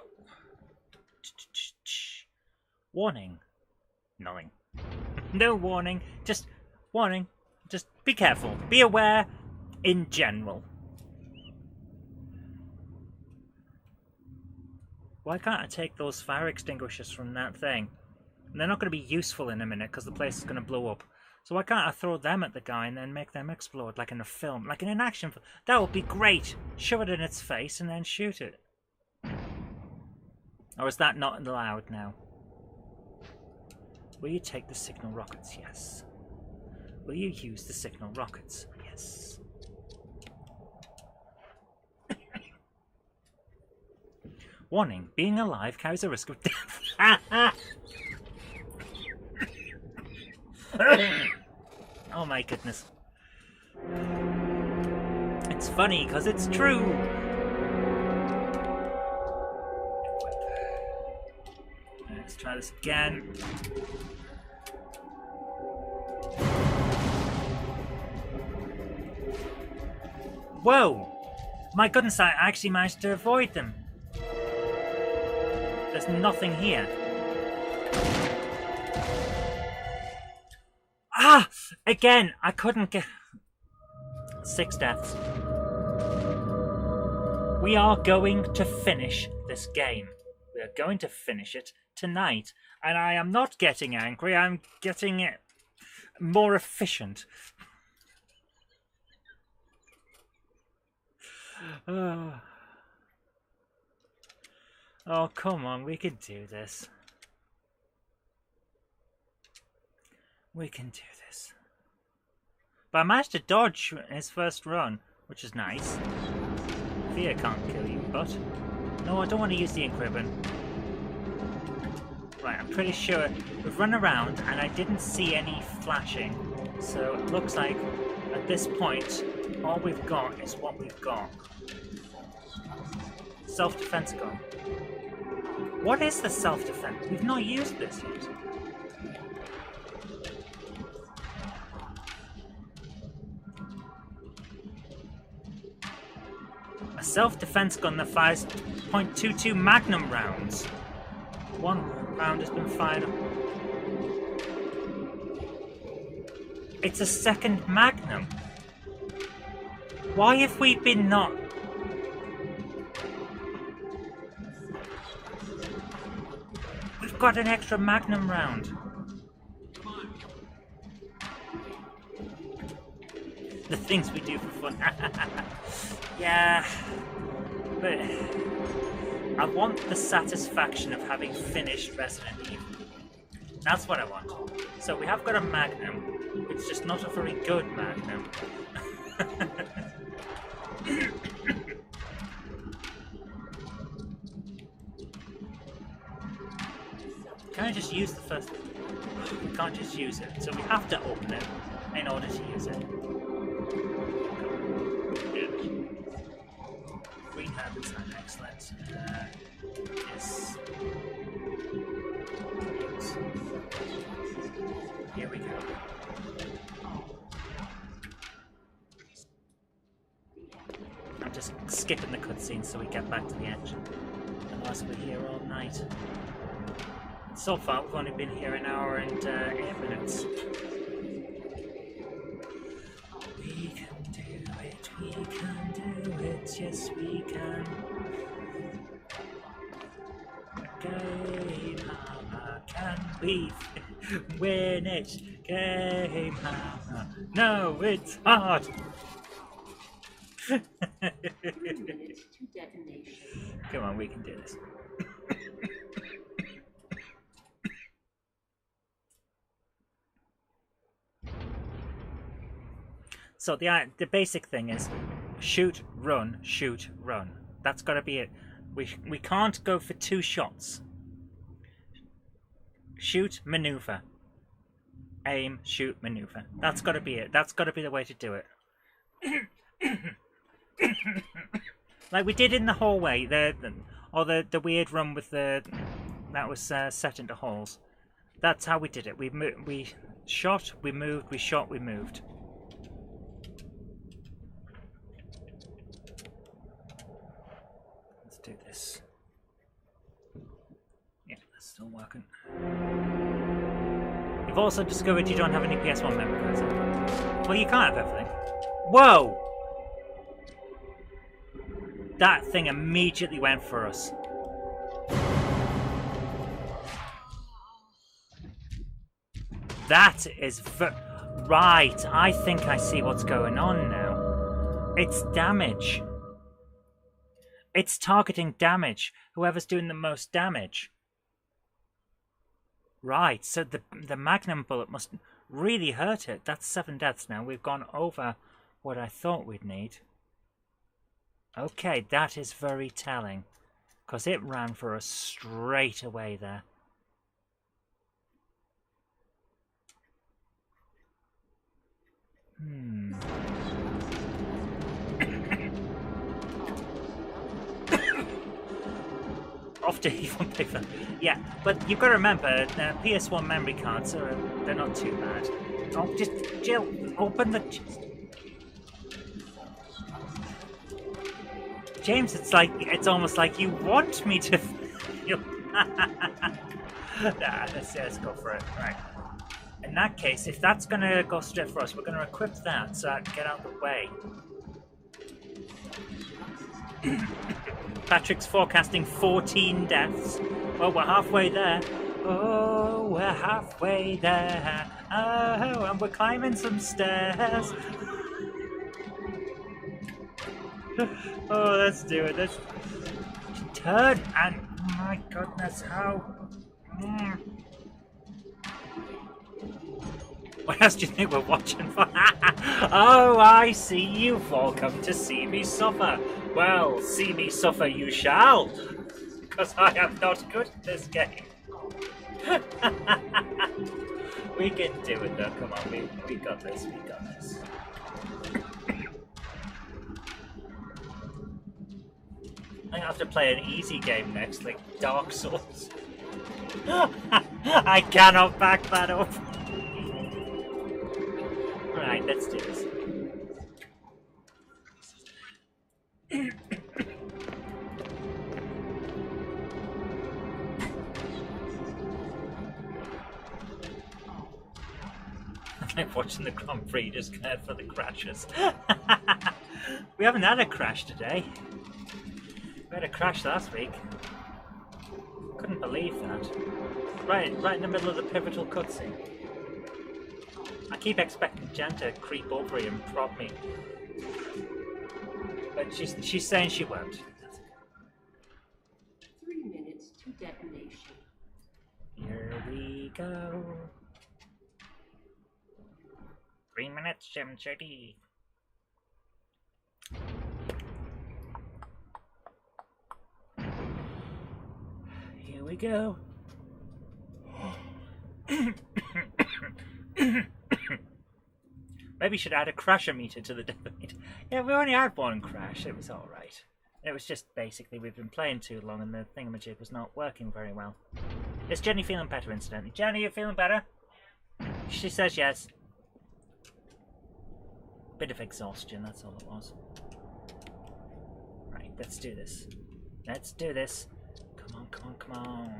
Warning. Nothing. No warning. Just warning. Just be careful. Be aware in general. Why can't I take those fire extinguishers from that thing? And they're not going to be useful in a minute because the place is going to blow up. So why can't I throw them at the guy and then make them explode like in a film, like in an action film? That would be great. Shove it in its face and then shoot it. Or is that not allowed now? Will you take the signal rockets? Yes. Will you use the signal rockets? Yes. Warning, being alive carries a risk of death. Oh my goodness. It's funny because it's true. Let's try this again. Whoa! My goodness, I actually managed to avoid them. There's nothing here. Ah! Again, I couldn't get... 6 deaths. We are going to finish this game. We are going to finish it tonight. And I am not getting angry, I'm getting it more efficient. Oh, come on, we can do this. We can do this. But I managed to dodge his first run, which is nice. Fear can't kill you, but... No, I don't want to use the equipment. Right, I'm pretty sure we've run around and I didn't see any flashing. So it looks like at this point, all we've got is what we've got. Self-defense gun. What is the self-defense? We've not used this yet. A self-defense gun that fires .22 Magnum rounds. One round has been fired. It's a second Magnum. Why have we been not... We've got an extra Magnum round. The things we do for fun. Yeah, but I want the satisfaction of having finished Resident Evil. That's what I want. So we have got a Magnum. It's just not a very good Magnum. Can I just use the first... We can't just use it, so we have to open it in order to use it. Green habits are excellent. Yes. Here we go. I'm just skipping the cutscene so we get back to the action. Otherwise we're here all night. So far we've only been here an hour and 8 minutes. We can do it, we can do it, yes we can. GameHammer, can we win it? GameHammer, no, it's hard! 3 minutes to detonation. Come on, we can do this. So the basic thing is shoot, run, shoot, run. That's got to be it. We can't go for 2 shots. Shoot, maneuver. Aim, shoot, maneuver. That's got to be it. That's got to be the way to do it. Like we did in the hallway, the weird run with the that was set into holes. That's how we did it. We shot, we moved, we shot, we moved. Let's do this. Yeah, that's still working. You've also discovered you don't have any PS1 memory cards. Well, you can't have everything. Whoa! That thing immediately went for us. That is right. I think I see what's going on now. It's damage. It's targeting damage. Whoever's doing the most damage. Right, so the Magnum bullet must really hurt it. That's 7 deaths now. We've gone over what I thought we'd need. Okay, that is very telling. Because it ran for us straight away there. Off to evil paper. Yeah, but you've got to remember, PS1 memory cards they're not too bad. Oh, just Jill, open the. James, it's almost like you want me to. Nah, let's go for it. Right. In that case, if that's gonna go straight for us, we're gonna equip that so I can get out of the way. Patrick's forecasting 14 deaths. Well, we're halfway there. Oh, we're halfway there. Oh, and we're climbing some stairs. Oh, let's do it. Let's turn and my goodness, how? What else do you think we're watching for? Oh, I see, you've all come to see me suffer. Well, see me suffer you shall, because I am not good at this game. We can do it though, come on, we got this, we got this. I'm gonna have to play an easy game next, like Dark Souls. I cannot back that up. Alright, let's do this. I like watching the Grand Prix just cared for the crashes. We haven't had a crash today. We had a crash last week. Couldn't believe that. Right in the middle of the pivotal cutscene. I keep expecting Jen to creep over here and prod me. But she's saying she won't. 3 minutes to detonation. Here we go. 3 minutes, Jim Jetty. Here we go. Maybe we should add a crasher meter to the detonator. Yeah, we only had one crash. It was alright. It was just basically we've been playing too long and the thingamajig was not working very well. Is Jenny feeling better, incidentally? Jenny, you feeling better? She says yes. Bit of exhaustion, that's all it was. Right, let's do this. Let's do this. Come on, come on, come on.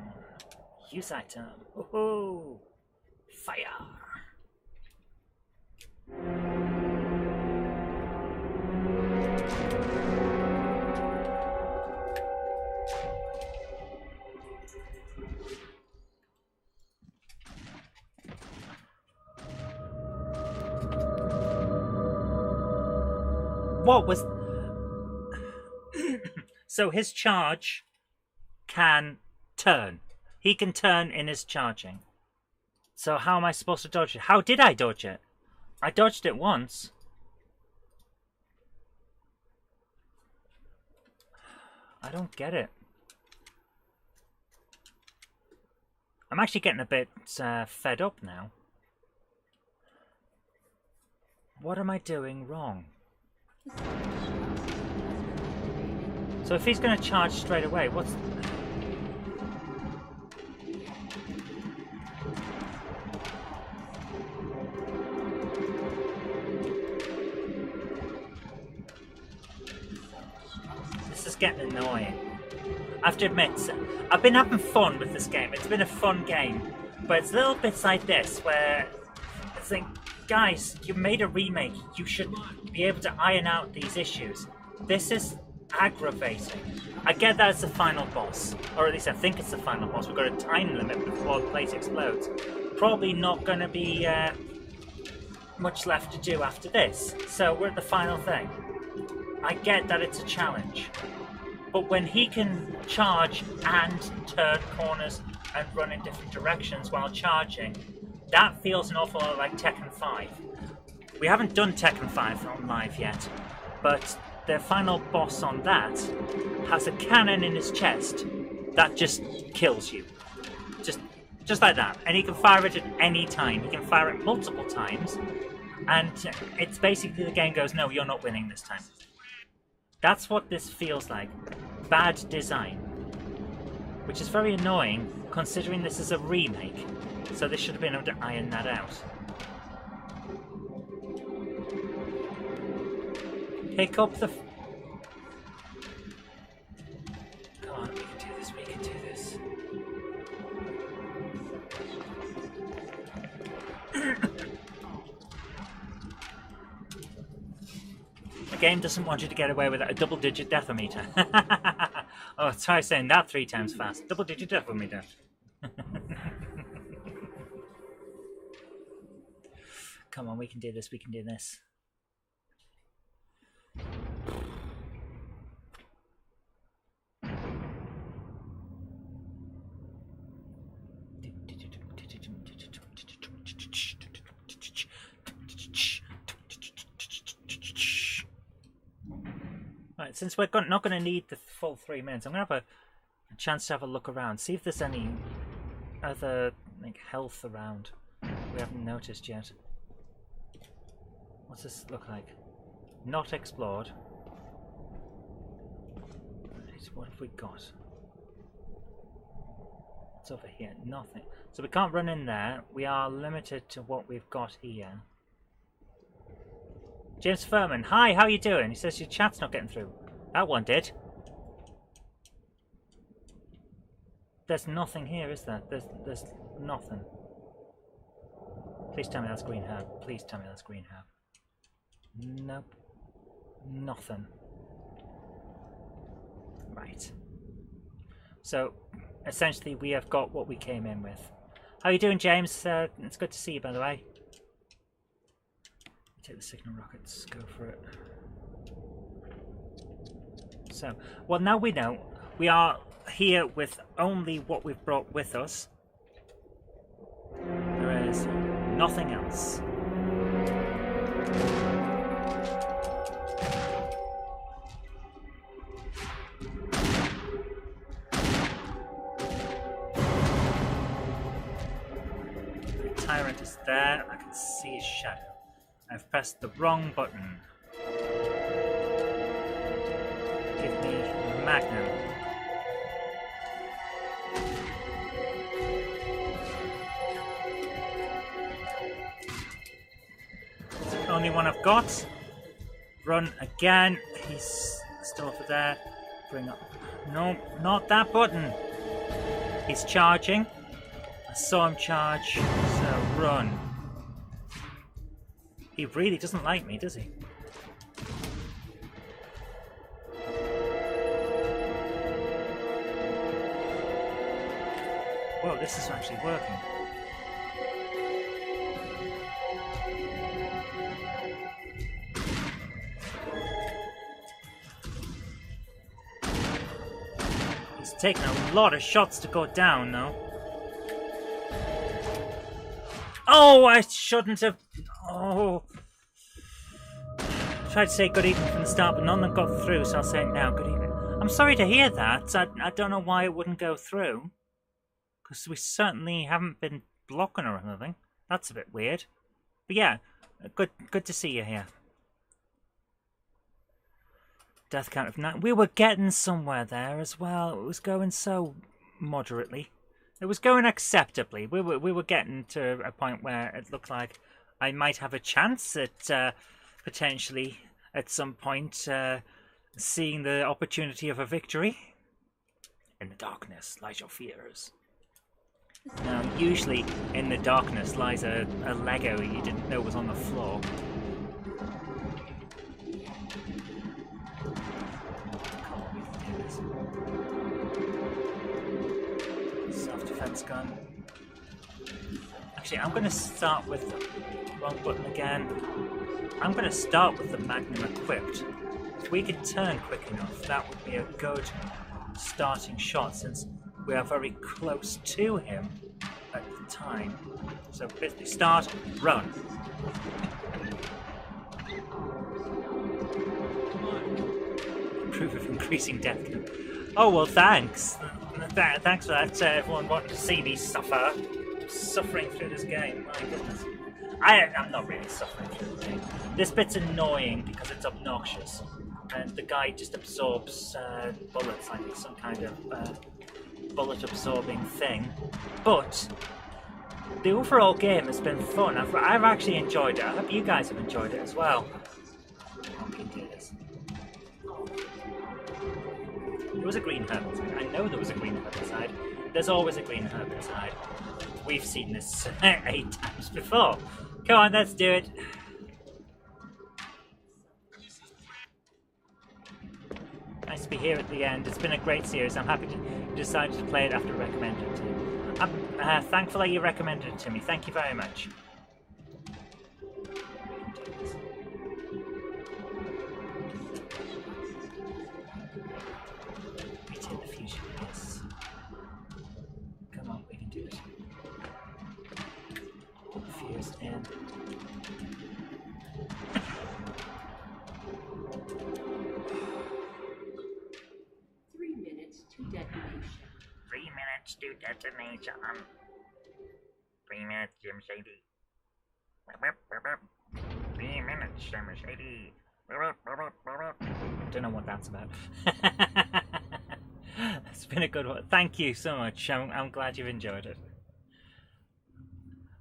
Use item. Woohoo! Fire! What was... So his charge can turn. He can turn in his charging. So how am I supposed to dodge it? How did I dodge it? I dodged it once. I don't get it. I'm actually getting a bit fed up now. What am I doing wrong? So if he's going to charge straight away, what's... This is getting annoying. I have to admit, I've been having fun with this game. It's been a fun game. But it's little bits like this where I think, guys, you made a remake. You should be able to iron out these issues. This is aggravating. I get that it's the final boss, or at least I think it's the final boss. We've got a time limit before the place explodes. Probably not going to be much left to do after this. So we're at the final thing. I get that it's a challenge. But when he can charge and turn corners and run in different directions while charging, that feels an awful lot like Tekken 5. We haven't done Tekken 5 on live yet, but the final boss on that has a cannon in his chest that just kills you. Just like that. And he can fire it at any time. He can fire it multiple times, and it's basically the game goes, no, you're not winning this time. That's what this feels like. Bad design. Which is very annoying, considering this is a remake. So they should have been able to iron that out. Pick up the... Come on, we can do this, we can do this. The game doesn't want you to get away with a double-digit death-o-meter. Oh, try saying that 3 times fast. Double-digit death-o-meter. Come on, we can do this, we can do this. since we're not going to need the full 3 minutes, I'm going to have a chance to have a look around, see if there's any other like health around we haven't noticed yet. What's this look like? Not explored. Right, what have we got? What's over here? Nothing. So we can't run in there. We are limited to what we've got here. James Furman, hi, how you doing? He says your chat's not getting through. That one did. There's nothing here, is there? There's nothing. Please tell me that's green herb. Please tell me that's green herb. Nope. Nothing. Right. So, essentially, we have got what we came in with. How you doing, James? It's good to see you, by the way. Take the signal rockets. Go for it. So, well, now we know. We are here with only what we've brought with us. There is nothing else. The tyrant is there. I can see his shadow. I've pressed the wrong button. Give me Magnum. It's the only one I've got. Run again. He's still over there. Bring up. No, not that button. He's charging. I saw him charge. So run. He really doesn't like me, does he? Whoa, this is actually working. He's taking a lot of shots to go down, though. Oh, I shouldn't have... Oh, I tried to say good evening from the start, but none of them got through, so I'll say it now. Good evening. I'm sorry to hear that. I don't know why it wouldn't go through, because we certainly haven't been blocking or anything. That's a bit weird. But yeah, good to see you here. Death count of 9. We were getting somewhere there as well. It was going so moderately. It was going acceptably. We were getting to a point where it looked like I might have a chance at potentially at some point seeing the opportunity of a victory. In the darkness lies your fears. Now, usually in the darkness lies a Lego you didn't know was on the floor. Self-defense gun. Actually, I'm going to start with the wrong button again. I'm going to start with the Magnum equipped. If we could turn quick enough, that would be a good starting shot, since we are very close to him at the time. So basically, start, run. Proof of increasing death count. Oh well, thanks. Thanks for that. Everyone wanted to see me suffer. Suffering through this game. My goodness. I'm not really suffering through the game. This bit's annoying because it's obnoxious, and the guy just absorbs bullets like it's some kind of bullet-absorbing thing. But the overall game has been fun. I've actually enjoyed it. I hope you guys have enjoyed it as well. I can do this. There was a green herb inside. I know there was a green herb inside. There's always a green herb inside. We've seen this 8 times before. Come on, let's do it. Nice to be here at the end. It's been a great series. I'm happy to decide to play it after recommending it to you. I'm thankful that you recommended it to me. Thank you very much. Retain the fusion, yes. Come on, we can do it. Put the fuse in. minutes to destination. 3 minutes, Jim Shady. 3 minutes, Jim Shady. I don't know what that's about. It's been a good one. Thank you so much. I'm glad you've enjoyed it.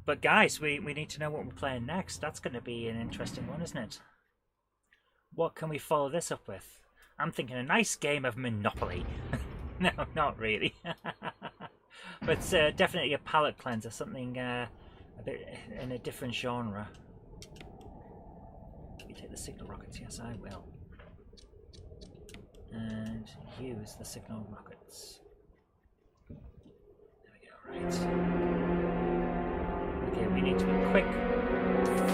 But guys, we need to know what we're playing next. That's going to be an interesting one, isn't it? What can we follow this up with? I'm thinking a nice game of Monopoly. No, not really. But it's definitely a palate cleanser, something a bit in a different genre. Can you take the signal rockets? Yes, I will. And use the signal rockets. There we go, right. Okay, we need to be quick.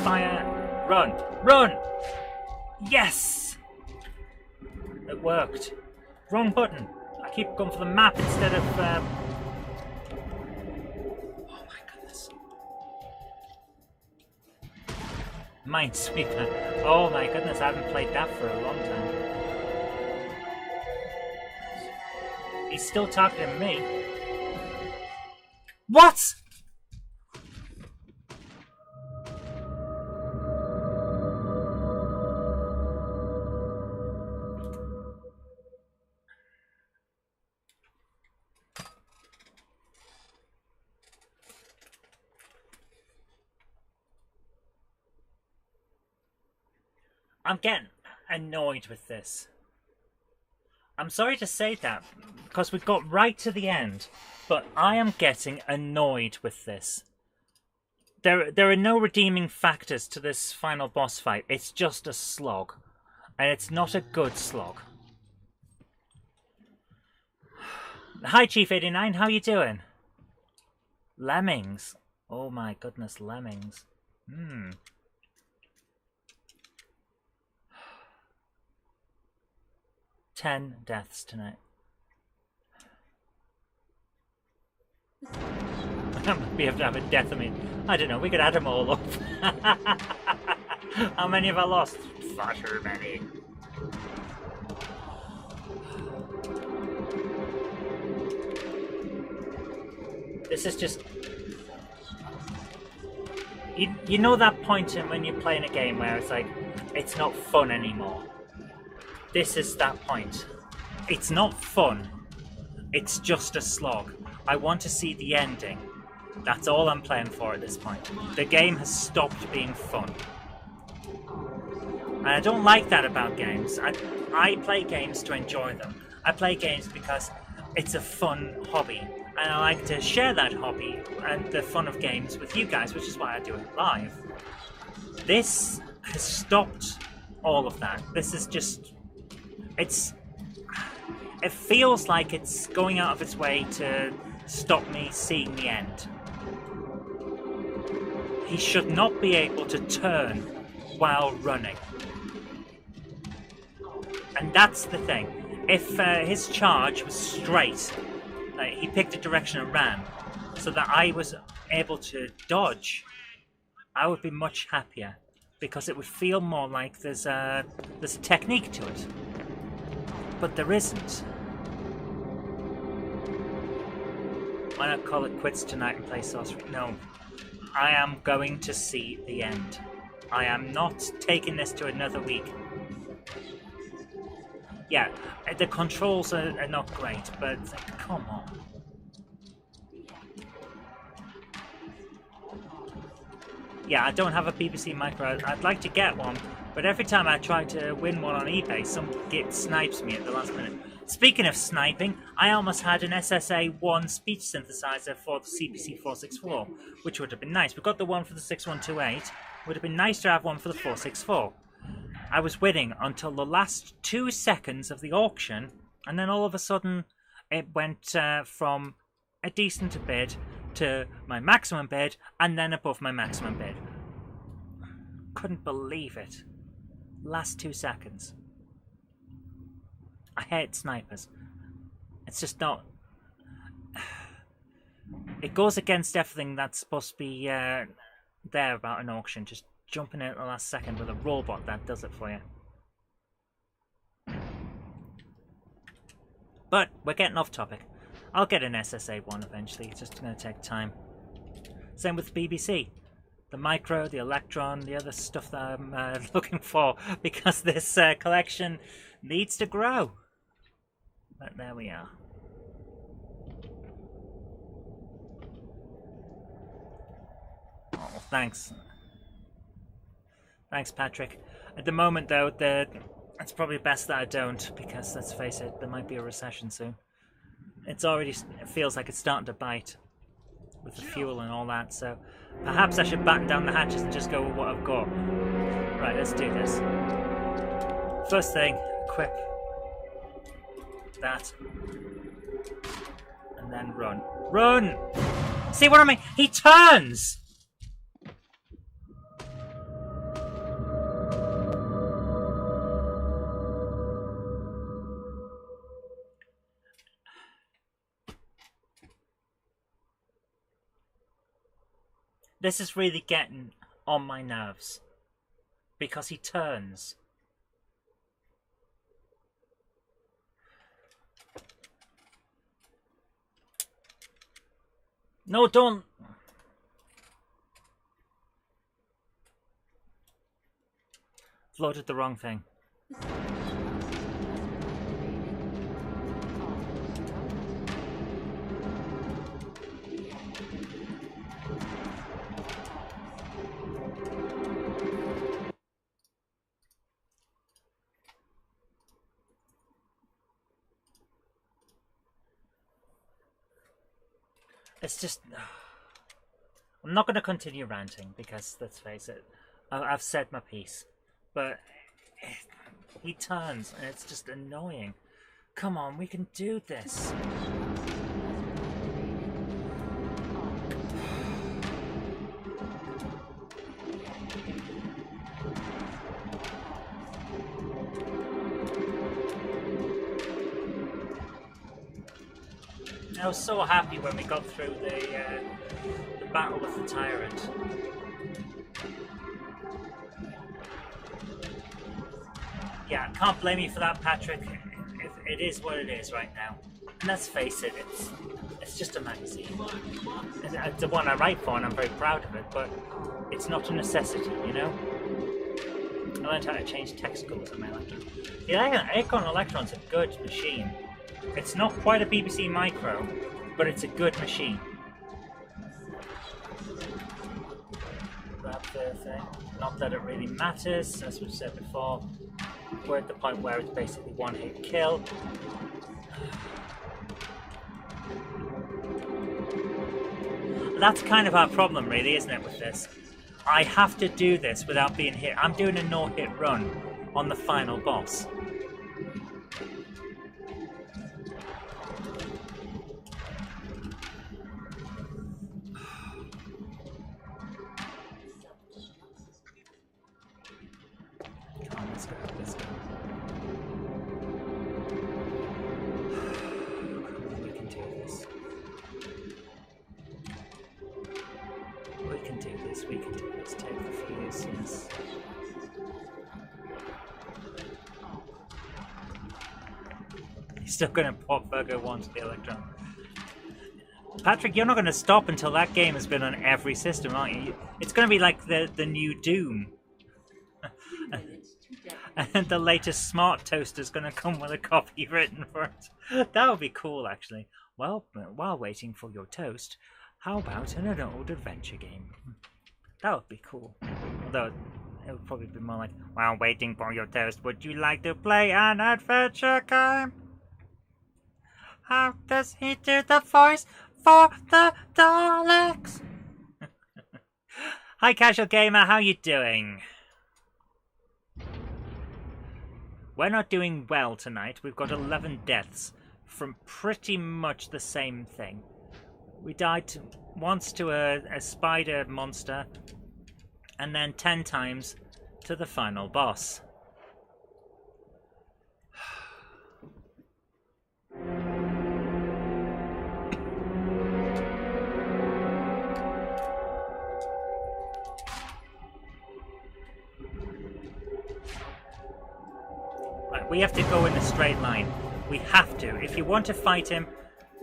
Fire! Run! Run! Yes! It worked. Wrong button. I keep going for the map instead of... Oh my goodness. Minesweeper. Oh my goodness, I haven't played that for a long time. He's still talking to me. What?! I'm getting annoyed with this. I'm sorry to say that, because we got right to the end, but I am getting annoyed with this. There are no redeeming factors to this final boss fight. It's just a slog. And it's not a good slog. Hi, Chief 89, how you doing? Lemmings. Oh my goodness, lemmings. 10 deaths tonight. We have to have a death. I mean, I don't know. We could add them all up. How many have I lost? Far too many. This is just... You know that point in when you're playing a game where it's like, it's not fun anymore. This is that point. It's not fun. It's just a slog. I want to see the ending. That's all I'm playing for at this point. The game has stopped being fun. And I don't like that about games. I play games to enjoy them. I play games because it's a fun hobby. And I like to share that hobby and the fun of games with you guys, which is why I do it live. This has stopped all of that. This is just... It feels like it's going out of its way to stop me seeing the end. He should not be able to turn while running. And that's the thing. If his charge was straight, he picked a direction and ran, so that I was able to dodge, I would be much happier, because it would feel more like there's a technique to it. But there isn't. Why not call it quits tonight and play Sorcery? No. I am going to see the end. I am not taking this to another week. Yeah, the controls are not great, but come on. Yeah, I don't have a BBC Micro. I'd like to get one, but every time I try to win one on eBay, some git snipes me at the last minute. Speaking of sniping, I almost had an SSA-1 speech synthesizer for the CPC 464, which would have been nice. We got the one for the 6128. Would have been nice to have one for the 464. I was waiting until the last 2 seconds of the auction, and then all of a sudden it went from a decent bid to my maximum bid, and then above my maximum bid. Couldn't believe it. Last 2 seconds. I hate snipers. It's just not... It goes against everything that's supposed to be there about an auction. Just jumping in at the last second with a robot that does it for you. But we're getting off topic. I'll get an SSA one eventually. It's just going to take time. Same with BBC. The micro, the electron, the other stuff that I'm looking for, because this collection needs to grow. But there we are. Oh, thanks. Thanks, Patrick. At the moment, though, it's probably best that I don't, because let's face it, there might be a recession soon. It feels like it's starting to bite with the fuel and all that, so perhaps I should batten down the hatches and just go with what I've got. Right, let's do this. First thing, equip that, and then run. Run! See what I mean? He turns! This is really getting on my nerves. Because he turns. No, don't. Floated the wrong thing. It's just... I'm not going to continue ranting because, let's face it, I've said my piece. But he turns and it's just annoying. Come on, we can do this. I was so happy when we got through the battle with the tyrant. Yeah, can't blame you for that, Patrick. It is what it is right now. And let's face it, it's just a magazine. It's the one I write for, and I'm very proud of it. But it's not a necessity, you know. I learned how to change text colors on my electron. The Acorn Electron's a good machine. It's not quite a BBC Micro, but it's a good machine. Grab the thing. Not that it really matters, as we've said before. We're at the point where it's basically one-hit kill. That's kind of our problem, really, isn't it, with this? I have to do this without being hit. I'm doing a no-hit run on the final boss. Still gonna pop Virgo 1 to the Electron. Patrick, you're not gonna stop until that game has been on every system, aren't you? It's gonna be like the new Doom. And the latest smart toaster's gonna come with a copy written for it. That would be cool, actually. Well, while waiting for your toast, how about an old adventure game? That would be cool. Although it would probably be more like, while waiting for your toast, would you like to play an adventure game? How does he do the voice for the Daleks? Hi, Casual Gamer, how you doing? We're not doing well tonight. We've got 11 deaths from pretty much the same thing. We died once to a spider monster, and then 10 times to the final boss. Right, we have to go in a straight line. We have to. If you want to fight him,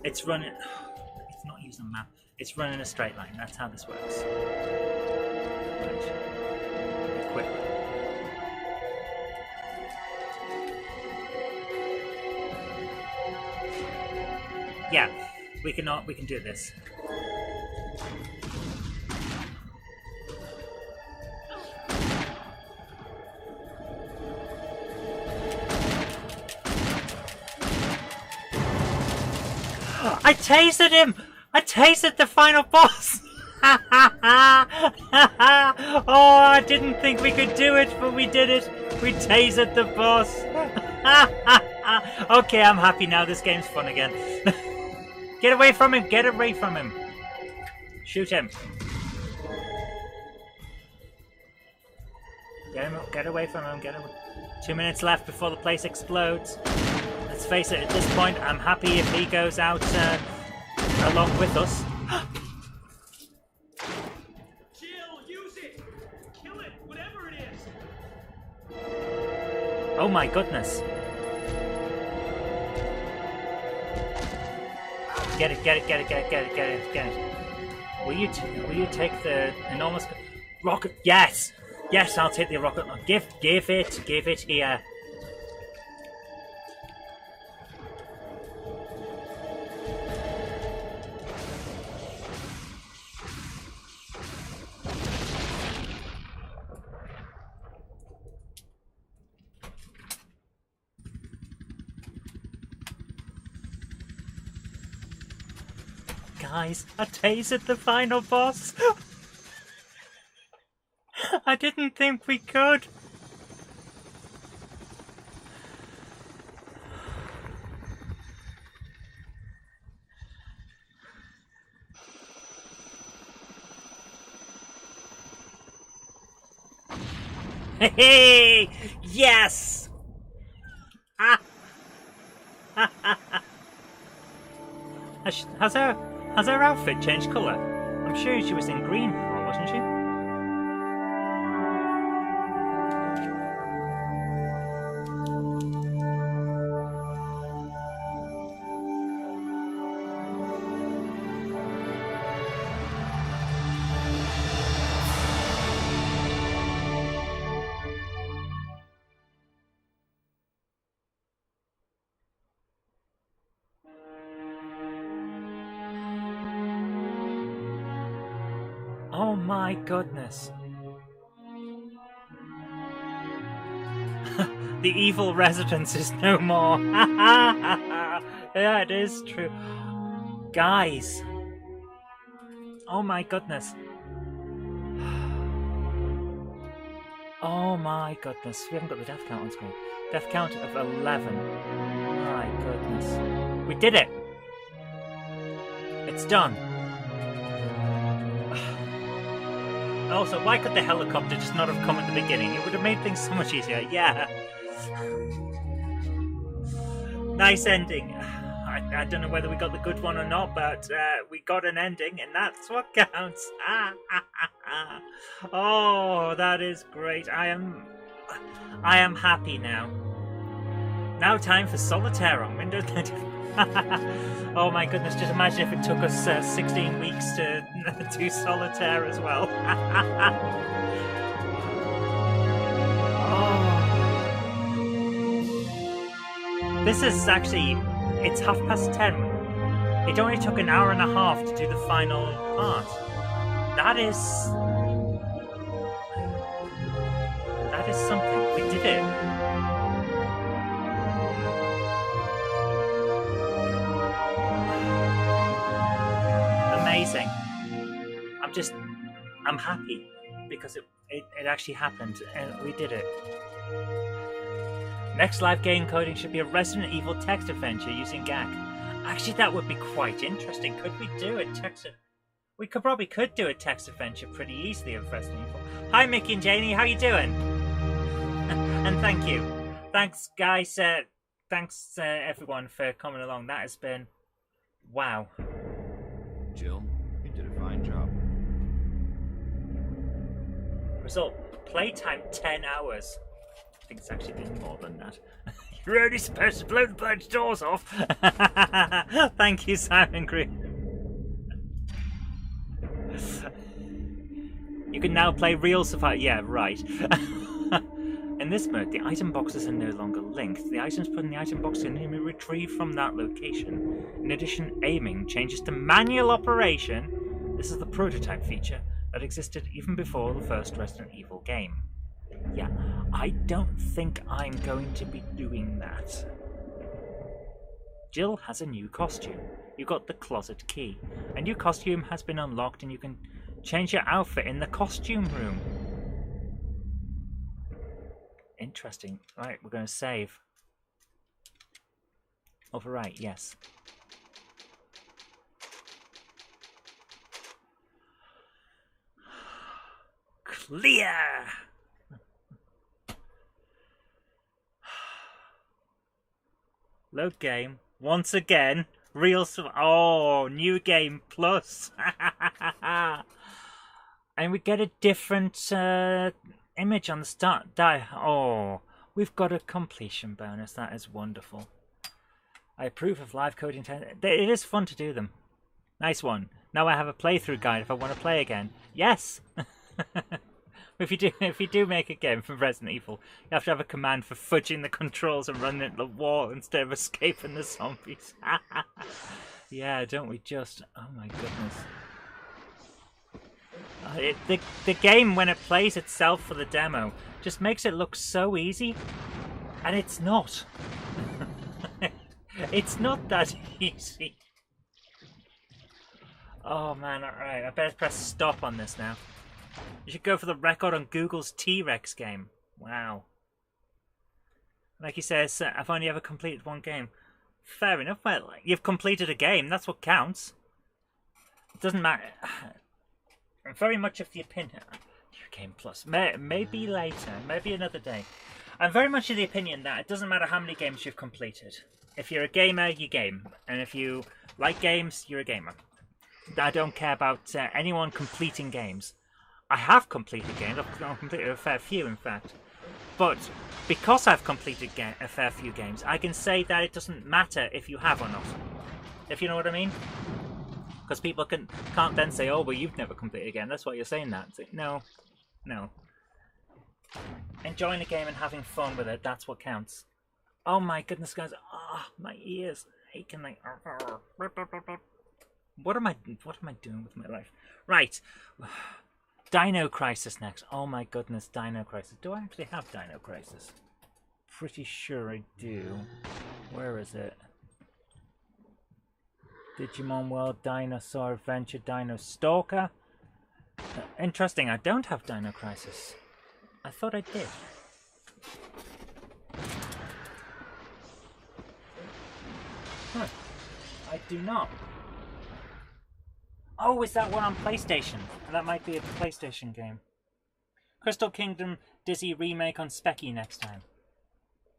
It's running. It's not using a map. It's running a straight line. That's how this works. Right. Equipment. Yeah, we can do this. I tasered him! I tasered the final boss! Oh, I didn't think we could do it, but we did it! We tasered the boss! Okay, I'm happy now. This game's fun again. Get away from him! Get away from him! Shoot him! Get away from him! Get away. 2 minutes left before the place explodes. Let's face it, at this point, I'm happy if he goes out along with us. Chill, use it! Kill it, whatever it is! Oh my goodness. Get it, get it, get it, get it, get it, get it, get it. Will you take the enormous rocket? Yes! Yes, I'll take the rocket. Give it here. Guys, I tasered the final boss. I didn't think we could. Hey! Yes! Has her outfit changed colour? I'm sure she was in green before, wasn't she? Oh my goodness. The evil residence is no more. Yeah, it is true. Guys. Oh my goodness. Oh my goodness. We haven't got the death count on screen. Death count of 11. My goodness. We did it. It's done. Also, why could the helicopter just not have come at the beginning? It would have made things so much easier. Yeah. Nice ending. I don't know whether we got the good one or not, but we got an ending, and that's what counts. Oh, that is great. I am happy now. Now time for Solitaire on Windows 95. Oh my goodness, just imagine if it took us 16 weeks to do Solitaire as well. Oh. This is actually, it's 10:30. It only took an hour and a half to do the final part. That is something. We did it. Amazing. I'm happy because it actually happened and we did it. Next live game coding should be a Resident Evil text adventure using GAC. Actually, that would be quite interesting. Could we do a text? We probably could do a text adventure pretty easily of Resident Evil. Hi, Mickey and Janie. How you doing? And thank you. Thanks, guys. Thanks, everyone, for coming along. That has been wow. Jill, you did a fine job. Result, playtime 10 hours. I think it's actually been more than that. You're only supposed to blow the bloody doors off. Thank you, Simon Green. You can now play real survival. Yeah, right. In this mode, the item boxes are no longer linked. The items put in the item box can be retrieved from that location. In addition, aiming changes to manual operation. This is the prototype feature that existed even before the first Resident Evil game. Yeah, I don't think I'm going to be doing that. Jill has a new costume. You got the closet key. A new costume has been unlocked and you can change your outfit in the costume room. Interesting. Right, we're going to save. Overwrite, yes. Clear! Load game. Once again. Oh, new game plus. And we get a different image on the start die. Oh, we've got a completion bonus. That is wonderful. I approve of live coding. It is fun to do them. Nice one. Now I have a playthrough guide if I want to play again. Yes. If you do make a game from Resident Evil, you have to have a command for fudging the controls and running into the wall instead of escaping the zombies. Yeah, don't we just? Oh my goodness. The game, when it plays itself for the demo, just makes it look so easy, and it's not. It's not that easy. Oh man, alright, I better press stop on this now. You should go for the record on Google's T-Rex game. Wow. Like he says, I've only ever completed one game. Fair enough, well, you've completed a game, that's what counts. It doesn't matter. I'm very much of the opinion... Game Plus. Maybe later, maybe another day. I'm very much of the opinion that it doesn't matter how many games you've completed. If you're a gamer, you game. And if you like games, you're a gamer. I don't care about anyone completing games. I have completed games. I've completed a fair few, in fact. But because I've completed a fair few games, I can say that it doesn't matter if you have or not. If you know what I mean? Because people can't then say, oh, well, you've never completed a game. That's why you're saying that. Like, no. No. Enjoying a game and having fun with it, that's what counts. Oh my goodness, guys. Ah, oh, my ears aching like... What am I doing with my life? Right. Dino Crisis next. Oh my goodness, Dino Crisis. Do I actually have Dino Crisis? Pretty sure I do. Where is it? Digimon World, Dinosaur Adventure, Dino Stalker. Interesting, I don't have Dino Crisis. I thought I did. Huh. I do not. Oh, is that one on PlayStation? That might be a PlayStation game. Crystal Kingdom Dizzy remake on Specky next time.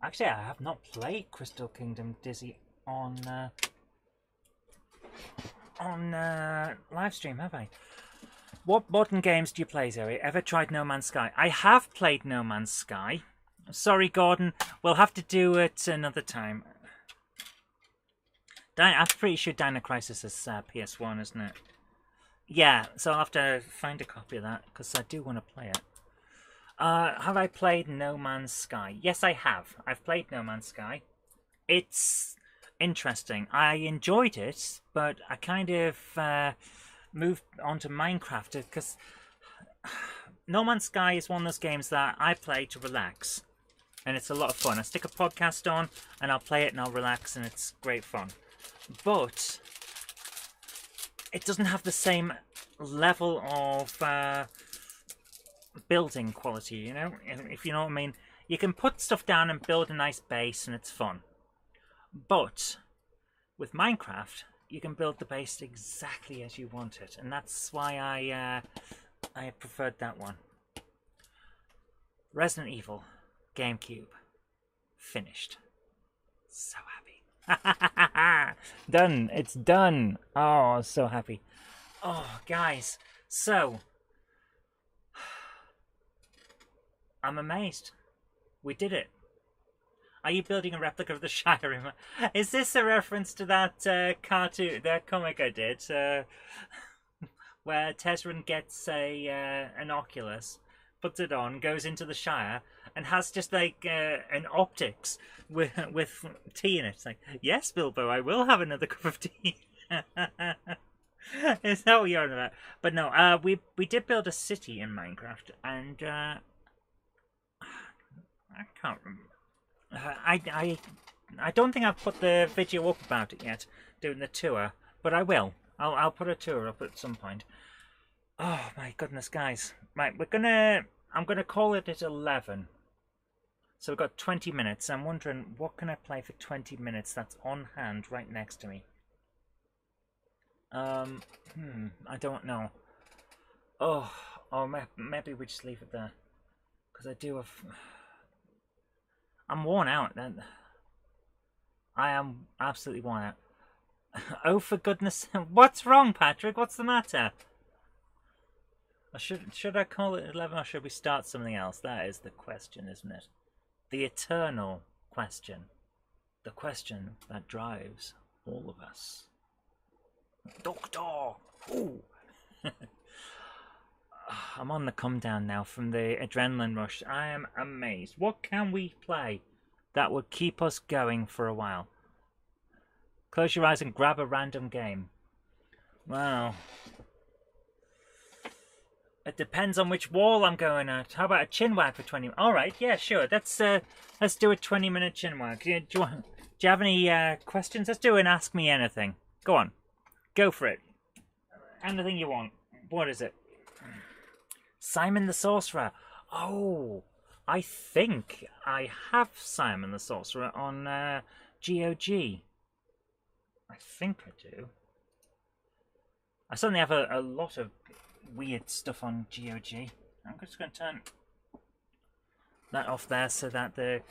Actually, I have not played Crystal Kingdom Dizzy on live stream, have I? What modern games do you play, Zoe? Ever tried No Man's Sky? I have played No Man's Sky. Sorry, Gordon. We'll have to do it another time. I'm pretty sure Dino Crisis is PS1, isn't it? Yeah, so I'll have to find a copy of that, because I do want to play it. Have I played No Man's Sky? Yes, I have. I've played No Man's Sky. It's interesting. I enjoyed it, but I kind of moved on to Minecraft, because No Man's Sky is one of those games that I play to relax. And it's a lot of fun. I stick a podcast on, and I'll play it, and I'll relax, and it's great fun. But it doesn't have the same level of building quality, you know? If you know what I mean. You can put stuff down and build a nice base and it's fun. But with Minecraft, you can build the base exactly as you want it. And that's why I preferred that one. Resident Evil, GameCube, finished. So happy. Done. It's done. Oh, so happy. Oh, guys. So, I'm amazed. We did it. Are you building a replica of the Shire? Is this a reference to that cartoon, that comic I did, where Tesrin gets an Oculus, puts it on, goes into the Shire, and has just like an optics with tea in it? It's like, yes, Bilbo, I will have another cup of tea. Is that what you're on about? But no, we did build a city in Minecraft, and I can't remember. I don't think I've put the video up about it yet, doing the tour, but I will. I'll put a tour up at some point. Oh my goodness, guys! Right, I'm gonna call it at 11. So we've got 20 minutes. I'm wondering what can I play for 20 minutes that's on hand right next to me. I don't know. Oh, maybe we just leave it there, because I do have. I'm worn out. I am absolutely worn out. Oh, for goodness! What's wrong, Patrick? What's the matter? Should I call it 11, or should we start something else? That is the question, isn't it? The eternal question. The question that drives all of us. Doctor! Ooh! I'm on the come down now from the adrenaline rush. I am amazed. What can we play that would keep us going for a while? Close your eyes and grab a random game. Well, it depends on which wall I'm going at. How about a chinwag for 20 minutes? Alright, yeah, sure. Let's do a 20-minute chinwag. Do you have any questions? Let's do an Ask Me Anything. Go on. Go for it. Anything you want. What is it? Simon the Sorcerer. Oh, I think I have Simon the Sorcerer on GOG. I think I do. I certainly have a lot of weird stuff on GOG. I'm just going to turn that off there so that the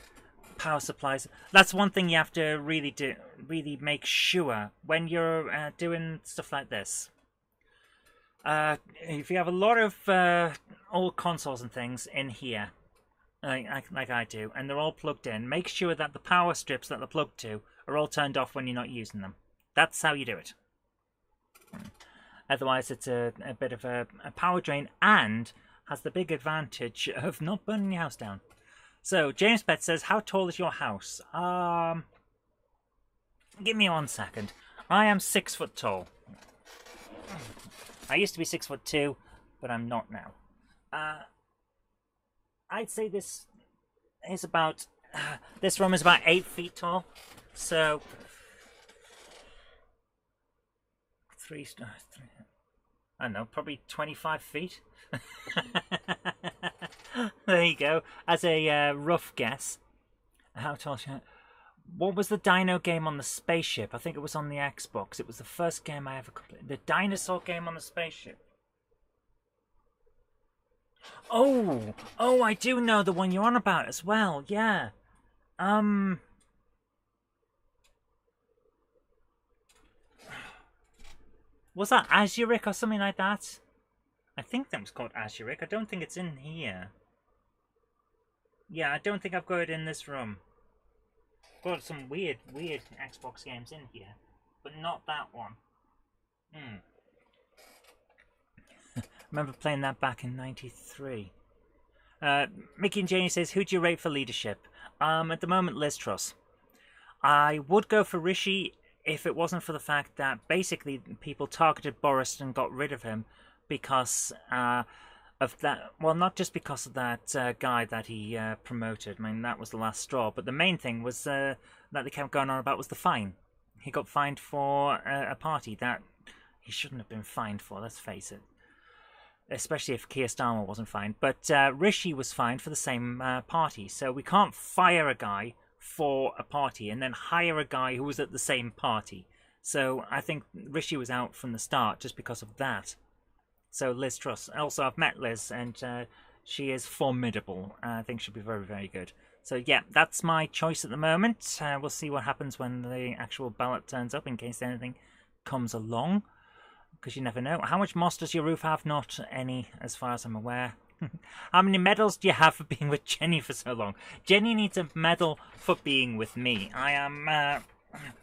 power supplies. That's one thing you have to really make sure when you're doing stuff like this. If you have a lot of old consoles and things in here, like I do, and they're all plugged in, make sure that the power strips that they're plugged to are all turned off when you're not using them. That's how you do it. Otherwise, it's a bit of a power drain and has the big advantage of not burning your house down. So, James Pett says, how tall is your house? Give me 1 second. I am 6 foot tall. I used to be 6'2", but I'm not now. I'd say this is about. This room is about 8 feet tall, so 3. I don't know, probably 25 feet. There you go. As a rough guess. How tall? What was the dino game on the spaceship? I think it was on the Xbox. It was the first game I ever completed. The dinosaur game on the spaceship. Oh, I do know the one you're on about as well. Yeah. Was that Azuric or something like that? I think that was called Azuric. I don't think it's in here. Yeah, I don't think I've got it in this room. Got some weird Xbox games in here, but not that one. Remember playing that back in '93. Mickey and Janie says, who do you rate for leadership? At the moment, Liz Truss. I would go for Rishi if it wasn't for the fact that basically people targeted Boris and got rid of him because of that. Well, not just because of that guy that he promoted. I mean, that was the last straw. But the main thing was that they kept going on about was the fine. He got fined for a party that he shouldn't have been fined for, let's face it. Especially if Keir Starmer wasn't fined. But Rishi was fined for the same party. So we can't fire a guy for a party and then hire a guy who was at the same party. So I think Rishi was out from the start just because of that. So Liz Truss. Also, I've met Liz and she is formidable. I think she'll be very, very good. So yeah, that's my choice at the moment. We'll see what happens when the actual ballot turns up in case anything comes along. Because you never know. How much moss does your roof have? Not any, as far as I'm aware. How many medals do you have for being with Jenny for so long? Jenny needs a medal for being with me. I am,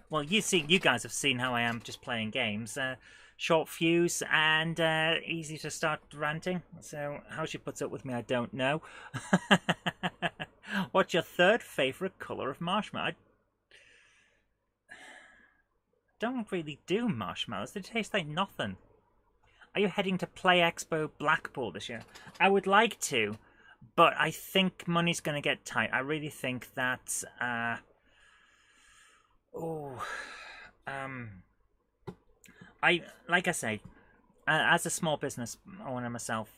well, you guys have seen how I am just playing games. Short fuse and easy to start ranting. So how she puts up with me, I don't know. What's your third favourite colour of marshmallow? I don't really do marshmallows. They taste like nothing. Are you heading to Play Expo Blackpool this year? I would like to, but I think money's going to get tight. I really think that... like I say, as a small business owner myself,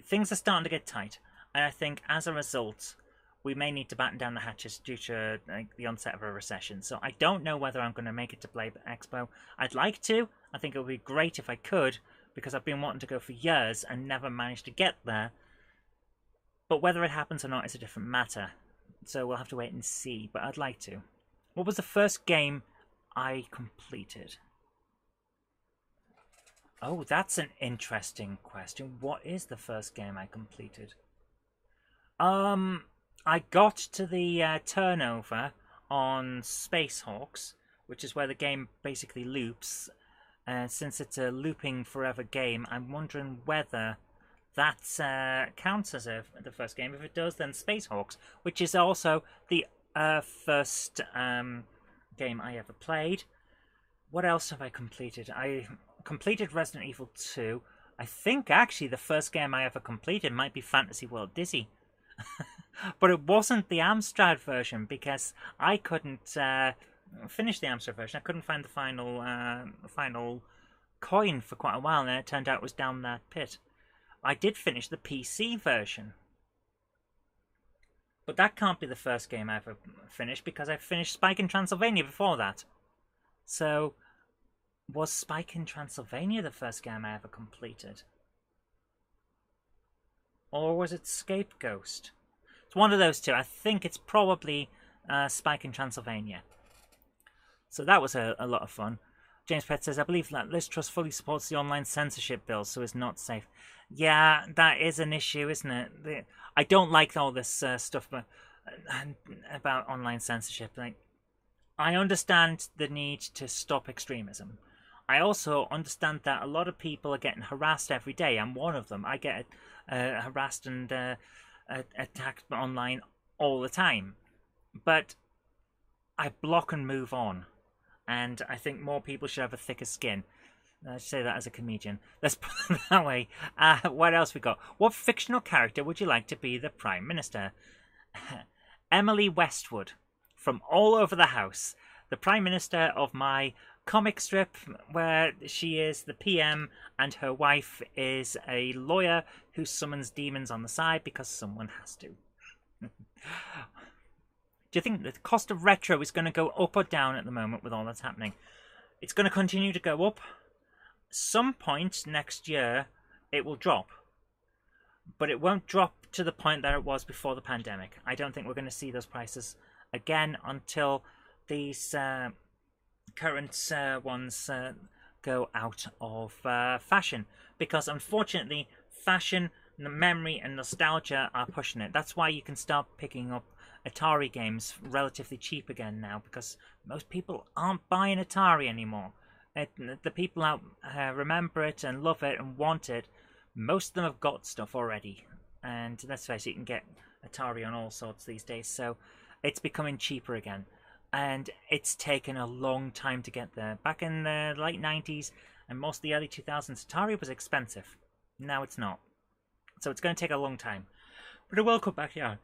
things are starting to get tight, and I think as a result, we may need to batten down the hatches due to the onset of a recession. So I don't know whether I'm going to make it to Play Expo. I'd like to. I think it would be great if I could, because I've been wanting to go for years and never managed to get there. But whether it happens or not is a different matter. So we'll have to wait and see, but I'd like to. What was the first game I completed? Oh, that's an interesting question. What is the first game I completed? I got to the turnover on Space Hawks, which is where the game basically loops. Since it's a looping forever game, I'm wondering whether that counts as the first game. If it does, then Space Hawks, which is also the first game I ever played. What else have I completed? I completed Resident Evil 2. I think actually the first game I ever completed might be Fantasy World Dizzy. But it wasn't the Amstrad version, because I couldn't finish the Amstrad version. I couldn't find the final coin for quite a while, and it turned out it was down that pit. I did finish the PC version. But that can't be the first game I ever finished, because I finished Spike in Transylvania before that. So, was Spike in Transylvania the first game I ever completed? Or was it Scapegoat? It's one of those two. I think it's probably Spike in Transylvania. So that was a lot of fun. James Pett says, I believe that Liz Truss fully supports the online censorship bill, so it's not safe. Yeah, that is an issue, isn't it? I don't like all this stuff about online censorship. Like, I understand the need to stop extremism. I also understand that a lot of people are getting harassed every day. I'm one of them. I get harassed and attacked online all the time. But I block and move on. And I think more people should have a thicker skin. I say that as a comedian. Let's put it that way. What else we got? What fictional character would you like to be the Prime Minister? Emily Westwood. From all over the house. The Prime Minister of my comic strip, where she is the PM and her wife is a lawyer who summons demons on the side because someone has to. Do you think the cost of retro is going to go up or down at the moment with all that's happening? It's going to continue to go up. Some point next year it will drop, but it won't drop to the point that it was before the pandemic. I don't think we're going to see those prices again until these current ones go out of fashion, because unfortunately fashion, memory and nostalgia are pushing it. That's why you can start picking up Atari games relatively cheap again now, because most people aren't buying Atari anymore. The people out remember it and love it and want it. Most of them have got stuff already, and let's face it, you can get Atari on all sorts these days, so it's becoming cheaper again. And it's taken a long time to get there. Back in the late 90s and most of the early 2000s, Atari was expensive. Now it's not. So it's going to take a long time. But it will come back, yeah.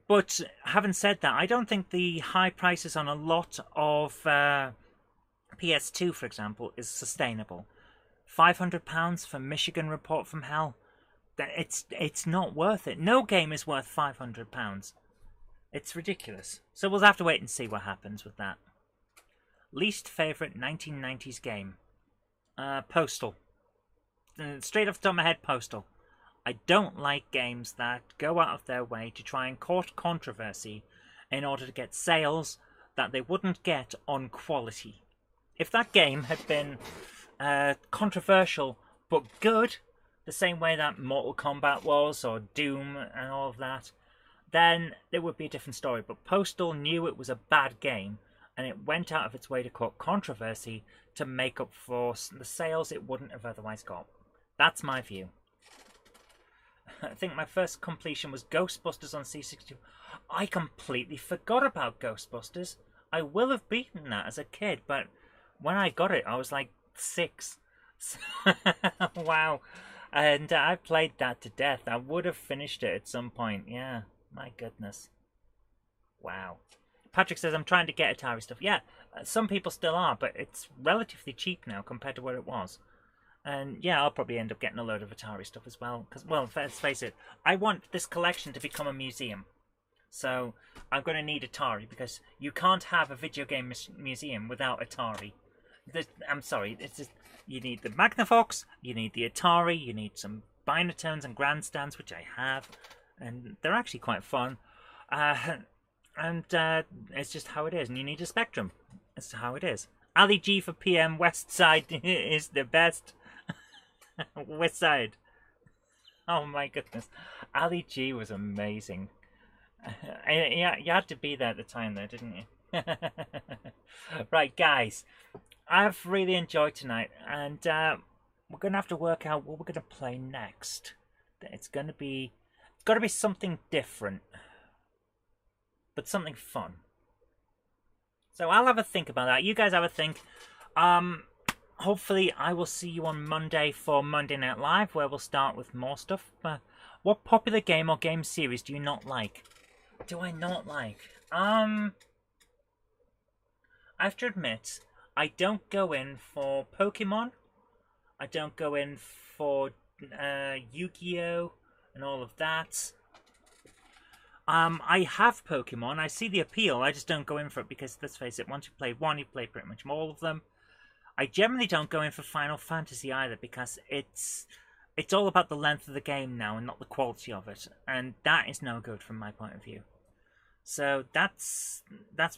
But having said that, I don't think the high prices on a lot of PS2, for example, is sustainable. £500 for Michigan Report from Hell? It's not worth it. No game is worth £500. It's ridiculous. So we'll have to wait and see what happens with that. Least favourite 1990s game? Postal. Straight off the top of my head, Postal. I don't like games that go out of their way to try and court controversy in order to get sales that they wouldn't get on quality. If that game had been controversial but good, the same way that Mortal Kombat was, or Doom and all of that, then it would be a different story. But Postal knew it was a bad game, and it went out of its way to cause controversy to make up for the sales it wouldn't have otherwise got. That's my view. I think my first completion was Ghostbusters on C62. I completely forgot about Ghostbusters. I will have beaten that as a kid, but when I got it, I was like 6. Wow. And I played that to death. I would have finished it at some point. Yeah, my goodness. Wow. Patrick says, I'm trying to get Atari stuff. Yeah, some people still are, but it's relatively cheap now compared to what it was. And yeah, I'll probably end up getting a load of Atari stuff as well. Because, well, let's face it, I want this collection to become a museum. So I'm going to need Atari, because you can't have a video game museum without Atari. I'm sorry, it's just, you need the Magnavox, you need the Atari, you need some Binatones and Grandstands, which I have. And they're actually quite fun. It's just how it is. And you need a Spectrum. That's how it is. Ali G for PM West Side is the best. West Side. Oh my goodness. Ali G was amazing. Yeah, you had to be there at the time though, didn't you? Right, guys. I've really enjoyed tonight, and we're going to have to work out what we're going to play next. It's got to be something different, but something fun. So I'll have a think about that. You guys have a think. Hopefully I will see you on Monday for Monday Night Live, where we'll start with more stuff. What popular game or game series do you not like? Do I not like? I have to admit, I don't go in for Pokemon. I don't go in for Yu-Gi-Oh! And all of that. I have Pokemon. I see the appeal. I just don't go in for it because, let's face it, once you play one, you play pretty much all of them. I generally don't go in for Final Fantasy either, because it's all about the length of the game now and not the quality of it, and that is no good from my point of view. So that's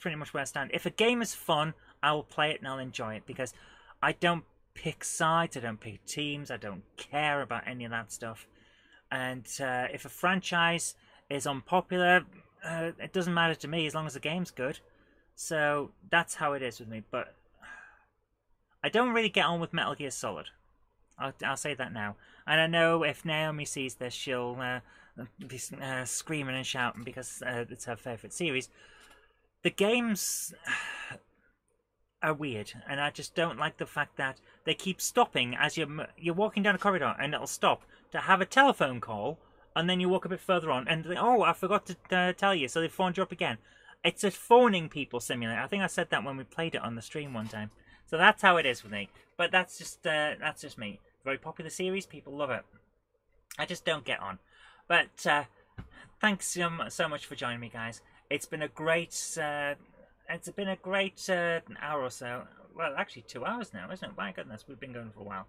pretty much where I stand. If a game is fun, I will play it and I'll enjoy it, because I don't pick sides, I don't pick teams, I don't care about any of that stuff. And if a franchise is unpopular, it doesn't matter to me as long as the game's good. So that's how it is with me. But I don't really get on with Metal Gear Solid. I'll say that now. And I know if Naomi sees this, she'll be screaming and shouting because it's her favourite series. The games are weird, and I just don't like the fact that they keep stopping as you're walking down a corridor, and it'll stop to have a telephone call, and then you walk a bit further on, and oh, I forgot to tell you, so they phoned you up again. It's a phoning people simulator. I think I said that when we played it on the stream one time. So that's how it is with me. But that's just me. Very popular series, people love it. I just don't get on. But thanks so much for joining me, guys. It's been a great hour or so. Well, actually 2 hours now, isn't it? My goodness, we've been going for a while.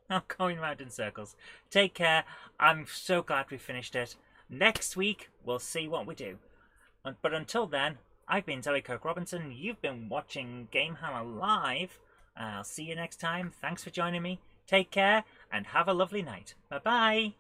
I'm going round in circles. Take care. I'm so glad we finished it. Next week, we'll see what we do. But until then, I've been Zoe Kirk Robinson. You've been watching GameHammer Live. I'll see you next time. Thanks for joining me. Take care, and have a lovely night. Bye-bye.